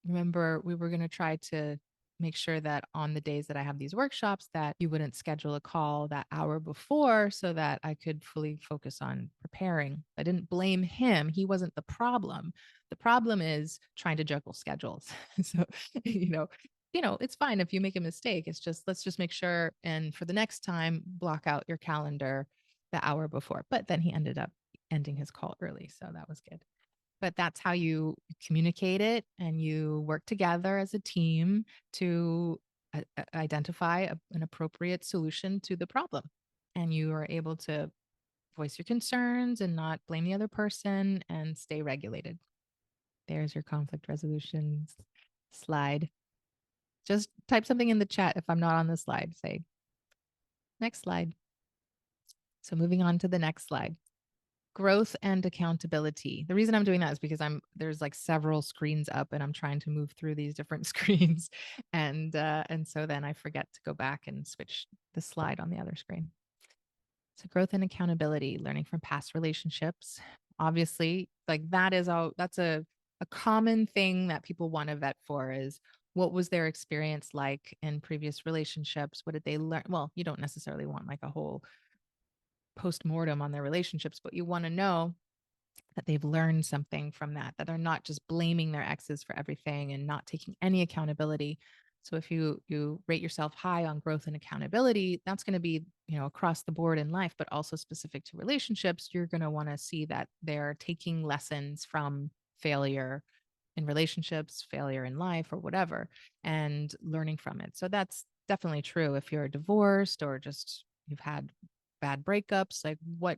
remember we were going to try to make sure that on the days that I have these workshops that you wouldn't schedule a call that hour before so that I could fully focus on preparing. I didn't blame him. He wasn't the problem. The problem is trying to juggle schedules. So, you know, it's fine if you make a mistake. It's just let's just make sure and for the next time block out your calendar the hour before. But then he ended up ending his call early, so that was good. But that's how you communicate it and you work together as a team to identify an appropriate solution to the problem. And you are able to voice your concerns and not blame the other person and stay regulated. There's your conflict resolution slide. Just type something in the chat if I'm not on the slide. Say, next slide. So moving on to the next slide. Growth and accountability. The reason I'm doing that is because there's like several screens up and I'm trying to move through these different screens. And so then I forget to go back and switch the slide on the other screen. So growth and accountability, learning from past relationships. Obviously, like that's a common thing that people want to vet for is what was their experience like in previous relationships? What did they learn? Well, you don't necessarily want like a whole post-mortem on their relationships, but you want to know that they've learned something from that, that they're not just blaming their exes for everything and not taking any accountability. So if you rate yourself high on growth and accountability, that's going to be, across the board in life, but also specific to relationships. You're going to want to see that they're taking lessons from failure in relationships, failure in life, or whatever, and learning from it. So that's definitely true if you're divorced or just you've had bad breakups. Like what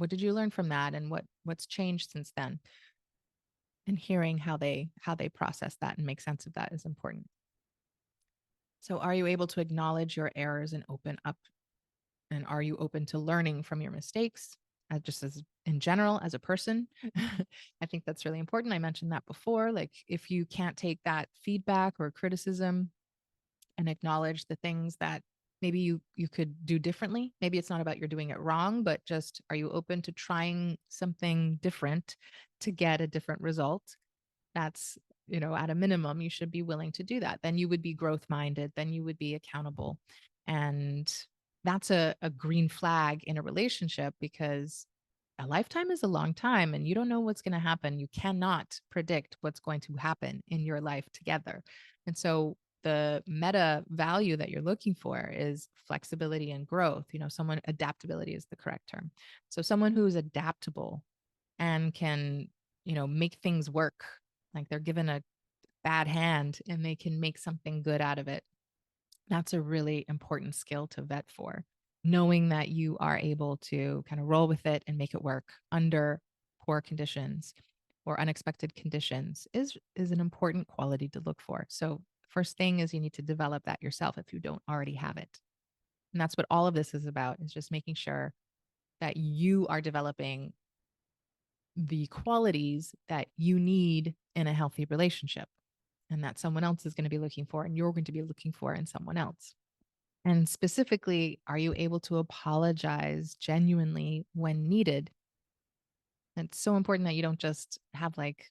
did you learn from that, and what's changed since then? And hearing how they process that and make sense of that is important. So are you able to acknowledge your errors and open up, and are you open to learning from your mistakes, just as in general as a person? I think that's really important. I mentioned that before. Like if you can't take that feedback or criticism and acknowledge the things that maybe you could do differently. Maybe it's not about you're doing it wrong, but just are you open to trying something different to get a different result? That's, at a minimum, you should be willing to do that. Then you would be growth minded, then you would be accountable. And that's a green flag in a relationship, because a lifetime is a long time and you don't know what's going to happen. You cannot predict what's going to happen in your life together. And so the meta value that you're looking for is flexibility and growth. Someone, adaptability is the correct term. So someone who is adaptable and can, make things work, like they're given a bad hand and they can make something good out of it. That's a really important skill to vet for. Knowing that you are able to kind of roll with it and make it work under poor conditions or unexpected conditions is an important quality to look for. So first thing is you need to develop that yourself if you don't already have it. And that's what all of this is about, is just making sure that you are developing the qualities that you need in a healthy relationship and that someone else is going to be looking for and you're going to be looking for in someone else. And specifically, are you able to apologize genuinely when needed? It's so important that you don't just have like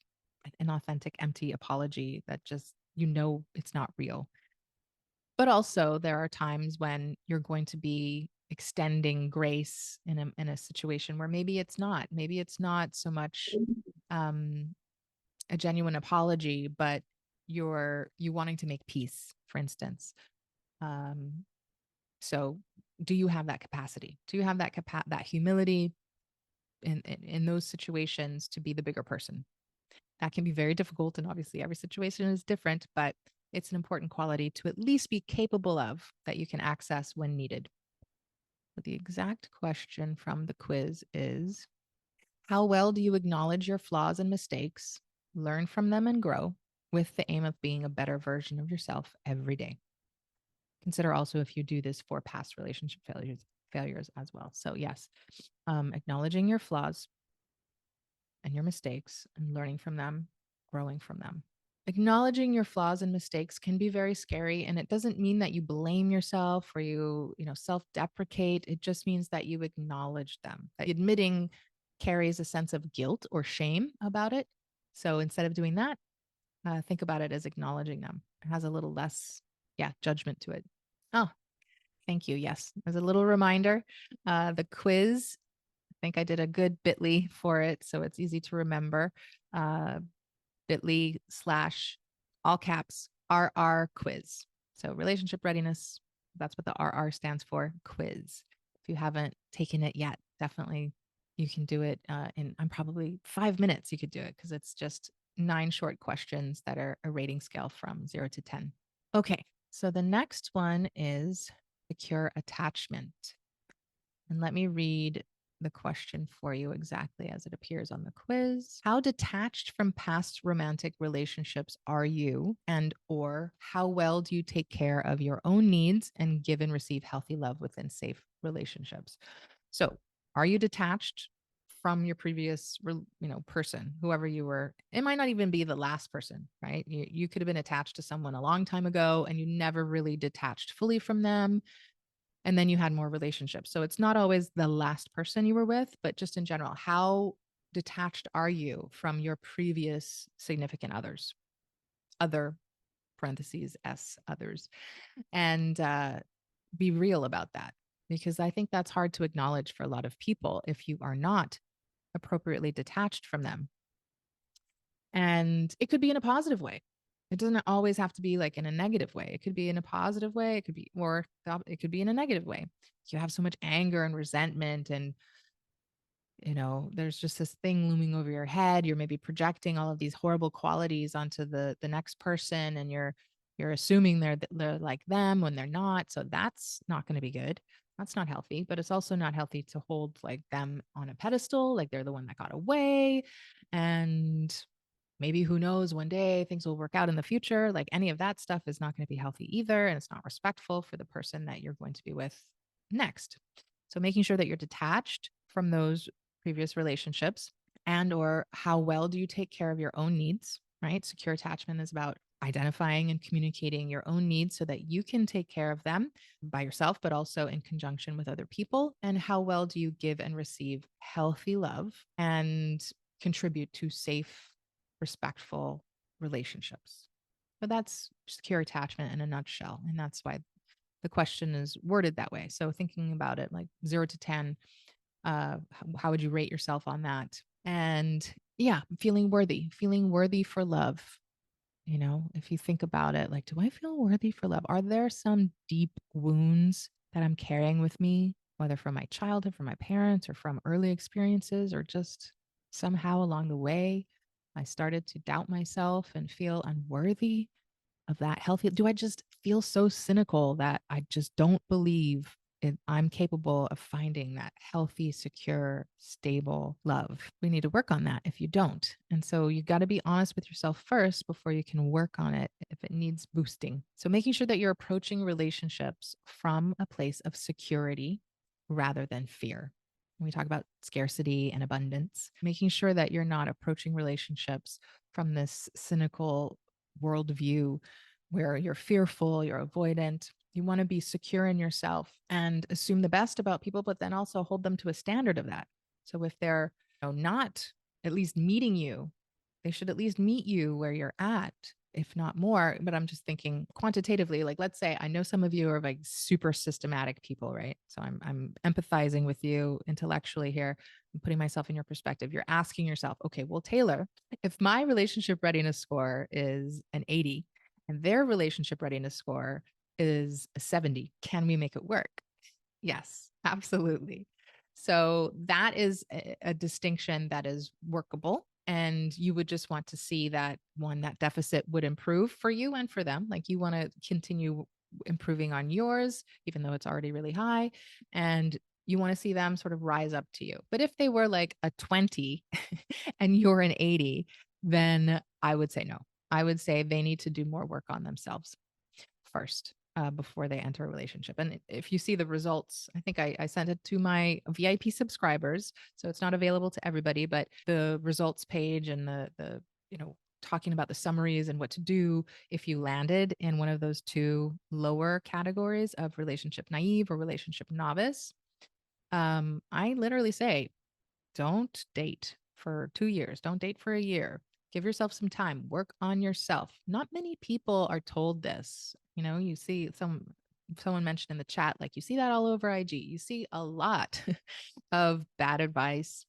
an authentic, empty apology that just, it's not real. But also, there are times when you're going to be extending grace in a situation where maybe it's not so much um, a genuine apology, but you wanting to make peace, for instance. Um, So, do you have that capacity? Do you have that humility in those situations to be the bigger person? That can be very difficult, and obviously every situation is different, but it's an important quality to at least be capable of that you can access when needed. But the exact question from the quiz is, how well do you acknowledge your flaws and mistakes, learn from them and grow with the aim of being a better version of yourself every day? Consider also if you do this for past relationship failures as well. So yes, acknowledging your flaws and your mistakes and learning from them, growing from them. Acknowledging your flaws and mistakes can be very scary, and it doesn't mean that you blame yourself or you self-deprecate. It just means that you acknowledge them. That admitting carries a sense of guilt or shame about it. So instead of doing that, think about it as acknowledging them. It has a little less, judgment to it. Oh, thank you. Yes, as a little reminder, the quiz, I think I did a good bit.ly for it, so it's easy to remember. Uh, bit.ly/ all caps RR quiz. So relationship readiness, that's what the RR stands for, quiz. If you haven't taken it yet, definitely you can do it in probably 5 minutes. You could do it because it's just 9 short questions that are a rating scale from 0 to 10. Okay, so the next one is secure attachment. And let me read the question for you exactly as it appears on the quiz. How detached from past romantic relationships are you, and or how well do you take care of your own needs and give and receive healthy love within safe relationships? So, are you detached from your previous person, whoever you were? It might not even be the last person, right? You could have been attached to someone a long time ago and you never really detached fully from them, and then you had more relationships. So it's not always the last person you were with, but just in general, how detached are you from your previous significant others, other parentheses s others? And be real about that, because I think that's hard to acknowledge for a lot of people if you are not appropriately detached from them. And it could be in a positive way. It doesn't always have to be like in a negative way. It could be in a positive way. It could be, or it could be in a negative way. You have so much anger and resentment, and there's just this thing looming over your head. You're maybe projecting all of these horrible qualities onto the next person, and you're assuming they're like them when they're not. So that's not going to be good. That's not healthy, but it's also not healthy to hold like them on a pedestal, like they're the one that got away. And maybe, who knows, one day things will work out in the future. Like any of that stuff is not going to be healthy either. And it's not respectful for the person that you're going to be with next. So making sure that you're detached from those previous relationships, and or how well do you take care of your own needs, right? Secure attachment is about identifying and communicating your own needs so that you can take care of them by yourself, but also in conjunction with other people. And how well do you give and receive healthy love and contribute to safe, respectful relationships? But that's secure attachment in a nutshell. And that's why the question is worded that way. So thinking about it like 0 to 10, how would you rate yourself on that? And yeah, feeling worthy for love. If you think about it, like, do I feel worthy for love? Are there some deep wounds that I'm carrying with me, whether from my childhood, from my parents, or from early experiences, or just somehow along the way, I started to doubt myself and feel unworthy of that healthy? Do I just feel so cynical that I just don't believe I'm capable of finding that healthy, secure, stable love? We need to work on that if you don't. And so you got to be honest with yourself first before you can work on it if it needs boosting. So making sure that you're approaching relationships from a place of security rather than fear. When we talk about scarcity and abundance, making sure that you're not approaching relationships from this cynical worldview where you're fearful, you're avoidant. You want to be secure in yourself and assume the best about people, but then also hold them to a standard of that. So if they're not at least meeting you, they should at least meet you where you're at, if not more. But I'm just thinking quantitatively, like let's say I know some of you are like super systematic people, right? So I'm empathizing with you intellectually here. I'm putting myself in your perspective. You're asking yourself, okay, well, Taylor, if my relationship readiness score is an 80 and their relationship readiness score is a 70, can we make it work? Yes, absolutely. So that is a distinction that is workable. And you would just want to see that one, that deficit would improve for you and for them. Like you want to continue improving on yours, even though it's already really high. And you want to see them sort of rise up to you. But if they were like a 20 and you're an 80, then I would say no. I would say they need to do more work on themselves first before they enter a relationship. And if you see the results, I think I sent it to my VIP subscribers, so it's not available to everybody, but the results page and the talking about the summaries and what to do if you landed in one of those two lower categories of relationship naive or relationship novice. I literally say don't date for 2 years. Don't date for a year. Give yourself some time. Work on yourself. Not many people are told this. You see someone mentioned in the chat, like you see that all over IG. You see a lot of bad advice,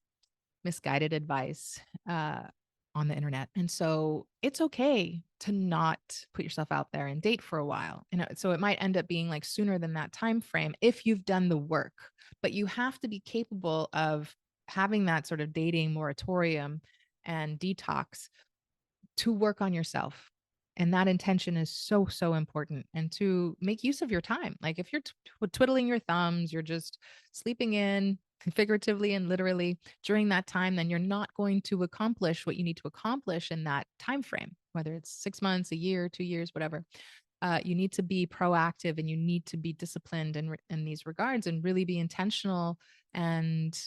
misguided advice on the internet. And so it's okay to not put yourself out there and date for a while. So it might end up being like sooner than that time frame if you've done the work. But you have to be capable of having that sort of dating moratorium and detox to work on yourself. And that intention is so, so important. And to make use of your time. Like if you're twiddling your thumbs, you're just sleeping in figuratively and literally during that time, then you're not going to accomplish what you need to accomplish in that time frame, whether it's 6 months, a year, 2 years, whatever. You need to be proactive and you need to be disciplined in these regards and really be intentional and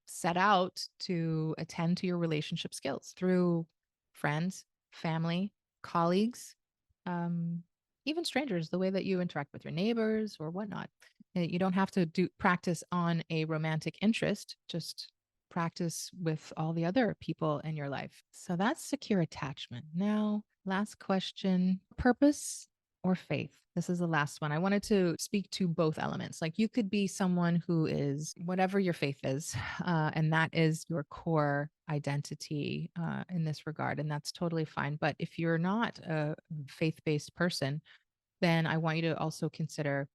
set out to attend to your relationship skills through friends, family, colleagues, um, even strangers, the way that you interact with your neighbors or whatnot. You don't have to do practice on a romantic interest, just practice with all the other people in your life. So that's secure attachment. Now, last question, purpose or faith? This is the last one. I wanted to speak to both elements. Like you could be someone who is whatever your faith is, and that is your core identity in this regard. And that's totally fine. But if you're not a faith based person, then I want you to also consider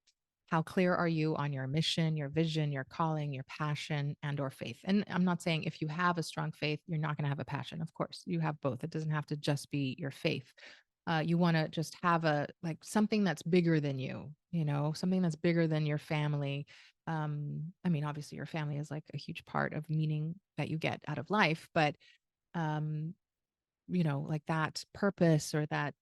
how clear are you on your mission, your vision, your calling, your passion, and or faith. And I'm not saying if you have a strong faith, you're not going to have a passion. Of course, you have both. It doesn't have to just be your faith. You want to just have a like something that's bigger than you, something that's bigger than your family. I mean, obviously your family is like a huge part of meaning that you get out of life, but um like that purpose or that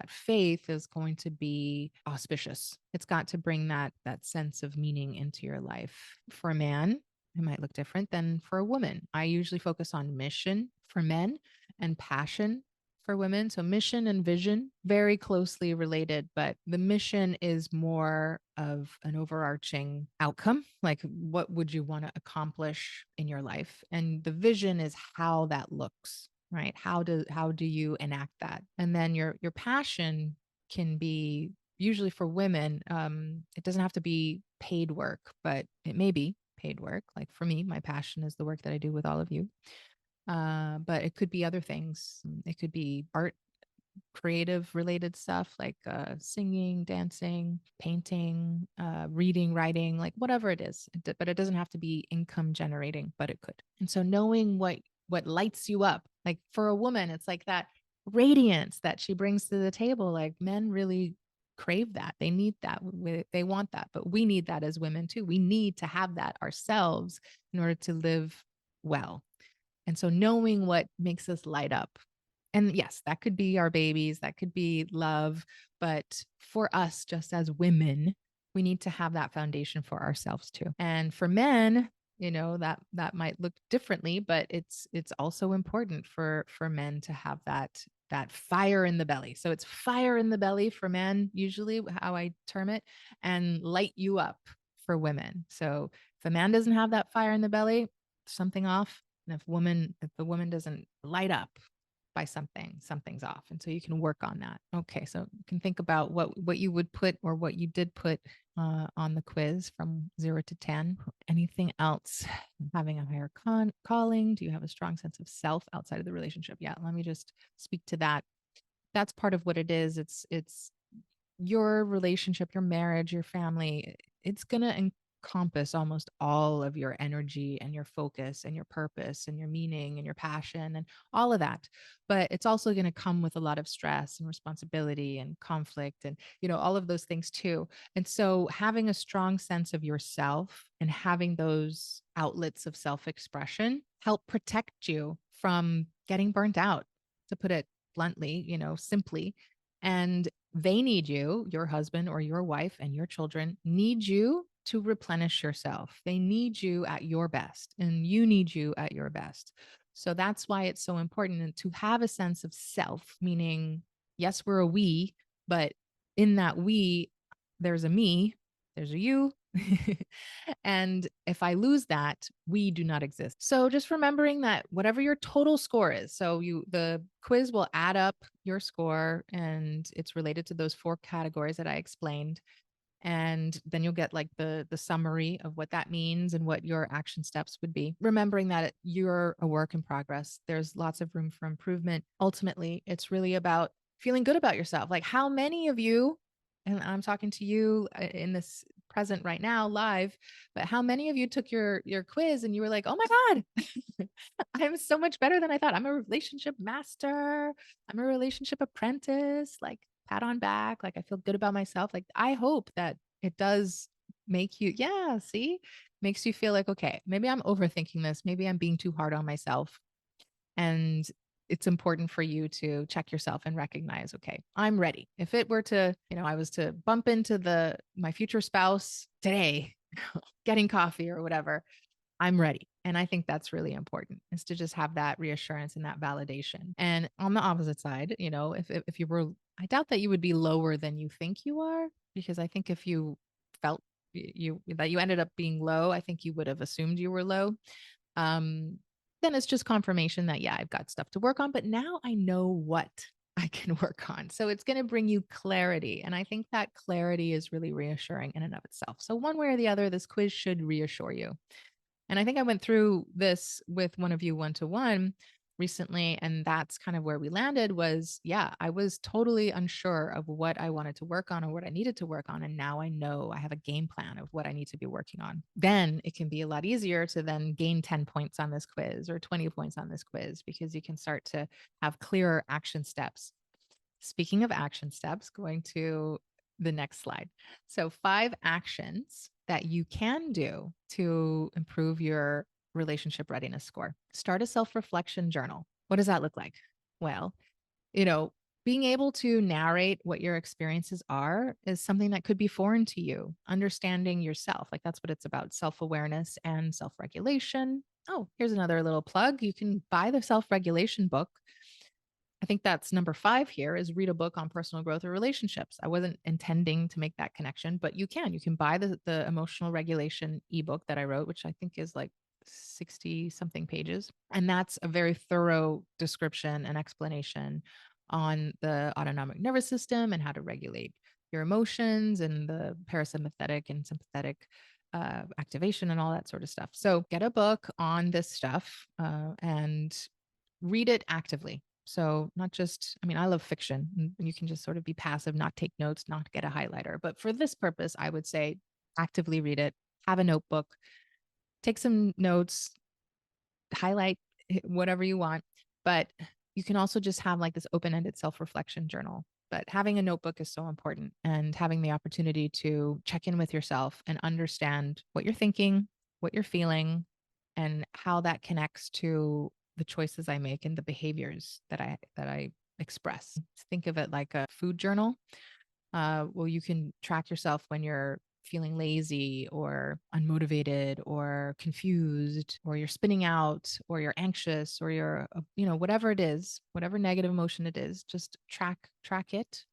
faith is going to be auspicious. It's got to bring that sense of meaning into your life. For a man, it might look different than for a woman. I usually focus on mission for men and passion for women. So mission and vision very closely related, but the mission is more of an overarching outcome, like what would you want to accomplish in your life, and the vision is how that looks, right? How do you enact that? And then your passion can be usually for women, it doesn't have to be paid work, but it may be paid work. Like for me, my passion is the work that I do with all of you. But it could be other things. It could be art, creative related stuff like singing, dancing, painting, reading, writing, like whatever it is. But it doesn't have to be income generating, but it could. And so knowing what lights you up, like for a woman, it's like that radiance that she brings to the table. Like men really crave that. They need that. They want that, but we need that as women too. We need to have that ourselves in order to live well. And so knowing what makes us light up. And yes, that could be our babies, that could be love. But for us, just as women, we need to have that foundation for ourselves too. And for men, that might look differently, but it's also important for men to have that fire in the belly. So it's fire in the belly for men, usually how I term it, and light you up for women. So if a man doesn't have that fire in the belly, something off. And if the woman doesn't light up by something, something's off. And so you can work on that. Okay. So you can think about what you would put or what you did put on the quiz from 0 to 10. Anything else? Having a higher calling? Do you have a strong sense of self outside of the relationship? Yeah. Let me just speak to that. That's part of what it is. It's your relationship, your marriage, your family. It's going to encompass almost all of your energy and your focus and your purpose and your meaning and your passion and all of that. But it's also going to come with a lot of stress and responsibility and conflict and, all of those things too. And so having a strong sense of yourself and having those outlets of self-expression help protect you from getting burnt out, to put it bluntly, simply. And they need you, your husband or your wife and your children need you to replenish yourself. They need you at your best, and you need you at your best. So that's why it's so important to have a sense of self, meaning, yes, we're a we, but in that we, there's a me, there's a you. And if I lose that, we do not exist. So just remembering that whatever your total score is, so the quiz will add up your score and it's related to those 4 categories that I explained. And then you'll get like the summary of what that means and what your action steps would be. Remembering that you're a work in progress. There's lots of room for improvement. Ultimately, it's really about feeling good about yourself. Like how many of you, and I'm talking to you in this present right now live, but how many of you took your quiz and you were like, "Oh my god, I'm so much better than I thought. I'm a relationship master. I'm a relationship apprentice." Like pat on back, like I feel good about myself. Like I hope that it does make you, yeah, see, makes you feel like, okay, maybe I'm overthinking this. Maybe I'm being too hard on myself. And it's important for you to check yourself and recognize, okay, I'm ready. If it were to, I was to bump into my future spouse today, getting coffee or whatever, I'm ready. And I think that's really important, is to just have that reassurance and that validation. And on the opposite side, if you were, I doubt that you would be lower than you think you are, because I think if you felt that you ended up being low, I think you would have assumed you were low. Um, then it's just confirmation that, yeah, I've got stuff to work on, but now I know what I can work on. So it's going to bring you clarity. And I think that clarity is really reassuring in and of itself. So one way or the other, this quiz should reassure you. And I think I went through this with one of you one-to-one recently. And that's kind of where we landed was, yeah, I was totally unsure of what I wanted to work on or what I needed to work on. And now I know I have a game plan of what I need to be working on. Then it can be a lot easier to then gain 10 points on this quiz or 20 points on this quiz, because you can start to have clearer action steps. Speaking of action steps, going to the next slide. So 5 actions that you can do to improve your relationship readiness score. Start a self-reflection journal. What does that look like? Well, you know, being able to narrate what your experiences are is something that could be foreign to you. Understanding yourself, like that's what it's about, self-awareness and self-regulation. Oh, here's another little plug. You can buy the self-regulation book. I think that's number 5 here, is read a book on personal growth or relationships. I wasn't intending to make that connection, but you can buy the emotional regulation ebook that I wrote, which I think is like 60 something pages. And that's a very thorough description and explanation on the autonomic nervous system and how to regulate your emotions and the parasympathetic and sympathetic activation and all that sort of stuff. So get a book on this stuff and read it actively. So, not just, I mean, I love fiction. You can just sort of be passive, not take notes, not get a highlighter. But for this purpose, I would say actively read it, have a notebook, take some notes, highlight whatever you want. But you can also just have like this open ended self reflection journal. But having a notebook is so important, and having the opportunity to check in with yourself and understand what you're thinking, what you're feeling, and how that connects to the choices I make and the behaviors that I express. Think of it like a food journal. Well, you can track yourself when you're feeling lazy or unmotivated or confused or you're spinning out or you're anxious or you're whatever it is, whatever negative emotion it is, just track it.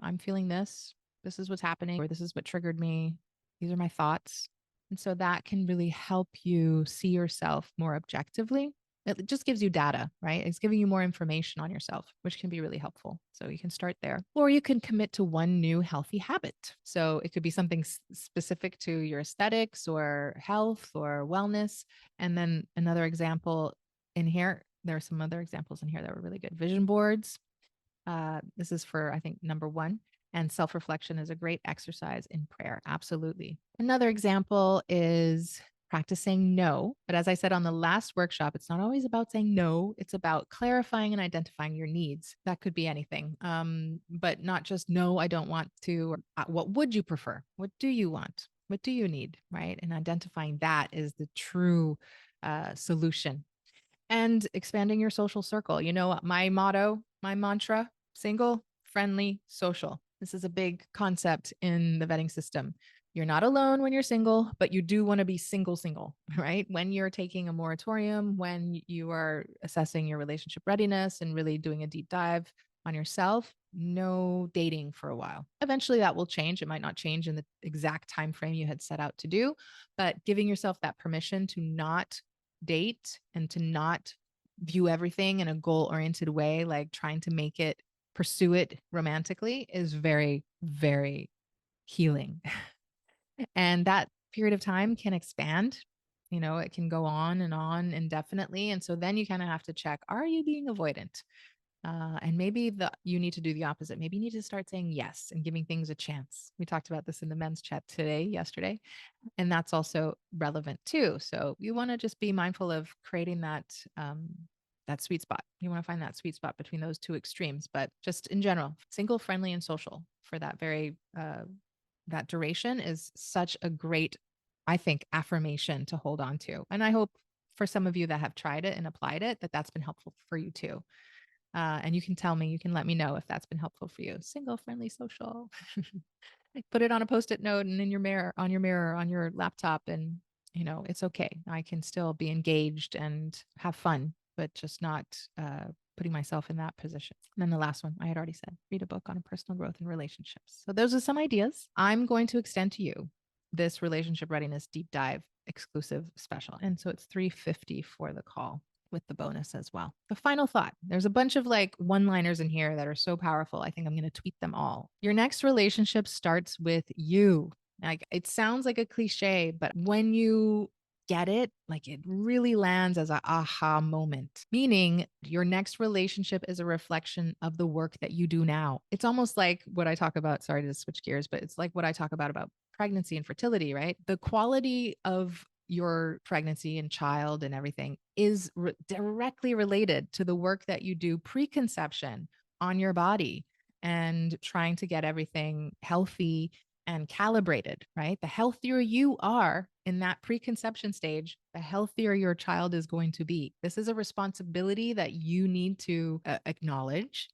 I'm feeling this is what's happening, or this is what triggered me, these are my thoughts. And so that can really help you see yourself more objectively. It just gives you data, right? It's giving you more information on yourself, which can be really helpful. So you can start there. Or you can commit to one new healthy habit. So it could be something specific to your aesthetics or health or wellness. And then another example in here, there are some other examples in here that were really good. Vision boards. This is for, I think, number one. And self reflection is a great exercise in prayer. Absolutely. Another example is practicing no. But as I said on the last workshop, it's not always about saying no, it's about clarifying and identifying your needs. That could be anything, but not just no, I don't want to. Or, what would you prefer? What do you want? What do you need? Right. And identifying that is the true solution. And expanding your social circle. My motto, my mantra: single, friendly, social. This is a big concept in the vetting system. You're not alone when you're single, but you do want to be single, right? When you're taking a moratorium, when you are assessing your relationship readiness and really doing a deep dive on yourself, no dating for a while. Eventually that will change. It might not change in the exact time frame you had set out to do, but giving yourself that permission to not date and to not view everything in a goal oriented way, like trying to pursue it romantically, is very, very healing. And that period of time can expand. It can go on indefinitely. And so then you kind of have to check, are you being avoidant? And maybe you need to do the opposite. Maybe you need to start saying yes and giving things a chance. We talked about this in the men's chat yesterday, and that's also relevant too. So you want to just be mindful of creating that sweet spot. You want to find that sweet spot between those two extremes, but just in general, single, friendly, and social for that duration is such a great, I think, affirmation to hold on to. And I hope for some of you that have tried it and applied it, that's been helpful for you too. And you can let me know if that's been helpful for you. Single, friendly, social. Put it on a post-it note and in your mirror, on your laptop, and it's okay. I can still be engaged and have fun, but just not putting myself in that position. And then the last one I had already said: read a book on personal growth and relationships. So those are some ideas. I'm going to extend to you this relationship readiness deep dive exclusive special, and so it's $350 for the call, with the bonus as well. The final thought: there's a bunch of like one-liners in here that are so powerful. I think I'm going to tweet them all. Your next relationship starts with you. Like, it sounds like a cliche, but when you get it, like, it really lands as a aha moment, meaning your next relationship is a reflection of the work that you do now. It's almost like what I talk about. Sorry to switch gears, but it's like what I talk about pregnancy and fertility, right? The quality of your pregnancy and child and everything is directly related to the work that you do preconception on your body and trying to get everything healthy and calibrated, right? The healthier you are in that preconception stage, the healthier your child is going to be. This is a responsibility that you need to acknowledge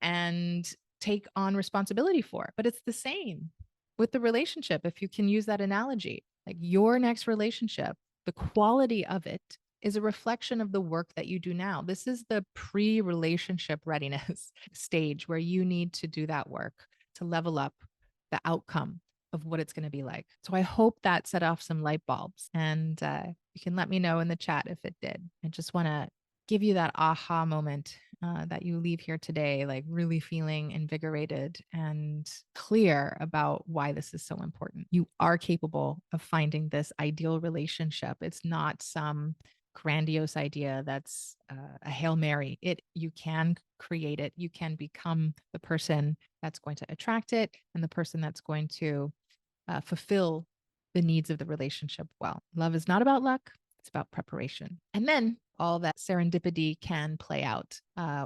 and take on responsibility for. But it's the same with the relationship, if you can use that analogy. Like, your next relationship, the quality of it is a reflection of the work that you do now. This is the pre-relationship readiness stage where you need to do that work to level up the outcome of what it's going to be like. So I hope that set off some light bulbs, and you can let me know in the chat if it did. I just want to give you that aha moment that you leave here today, like really feeling invigorated and clear about why this is so important. You are capable of finding this ideal relationship. It's not some grandiose idea that's a Hail Mary. You can create it. You can become the person that's going to attract it and the person that's going to fulfill the needs of the relationship well. Love is not about luck, it's about preparation. And then all that serendipity can play out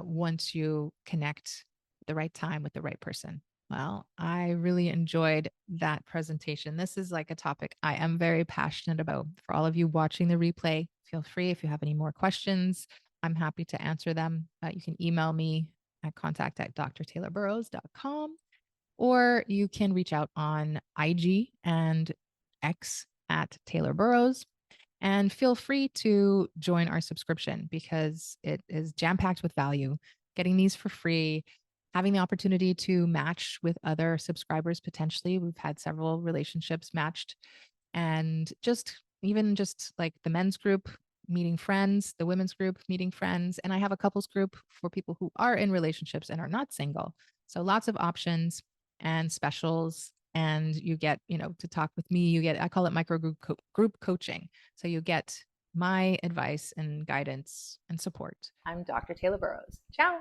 once you connect the right time with the right person. Well, I really enjoyed that presentation. This is like a topic I am very passionate about. For all of you watching the replay, feel free if you have any more questions. I'm happy to answer them. You can email me at contact@drtaylorburrowes.com, or you can reach out on IG and X at Taylor Burrowes. And feel free to join our subscription because it is jam packed with value. Getting these for free, having the opportunity to match with other subscribers potentially. We've had several relationships matched, and just like the men's group meeting friends, the women's group meeting friends, and I have a couples group for people who are in relationships and are not single. So lots of options and specials, and you get, to talk with me. I call it micro group coaching. So you get my advice and guidance and support. I'm Dr. Taylor Burrowes. Ciao.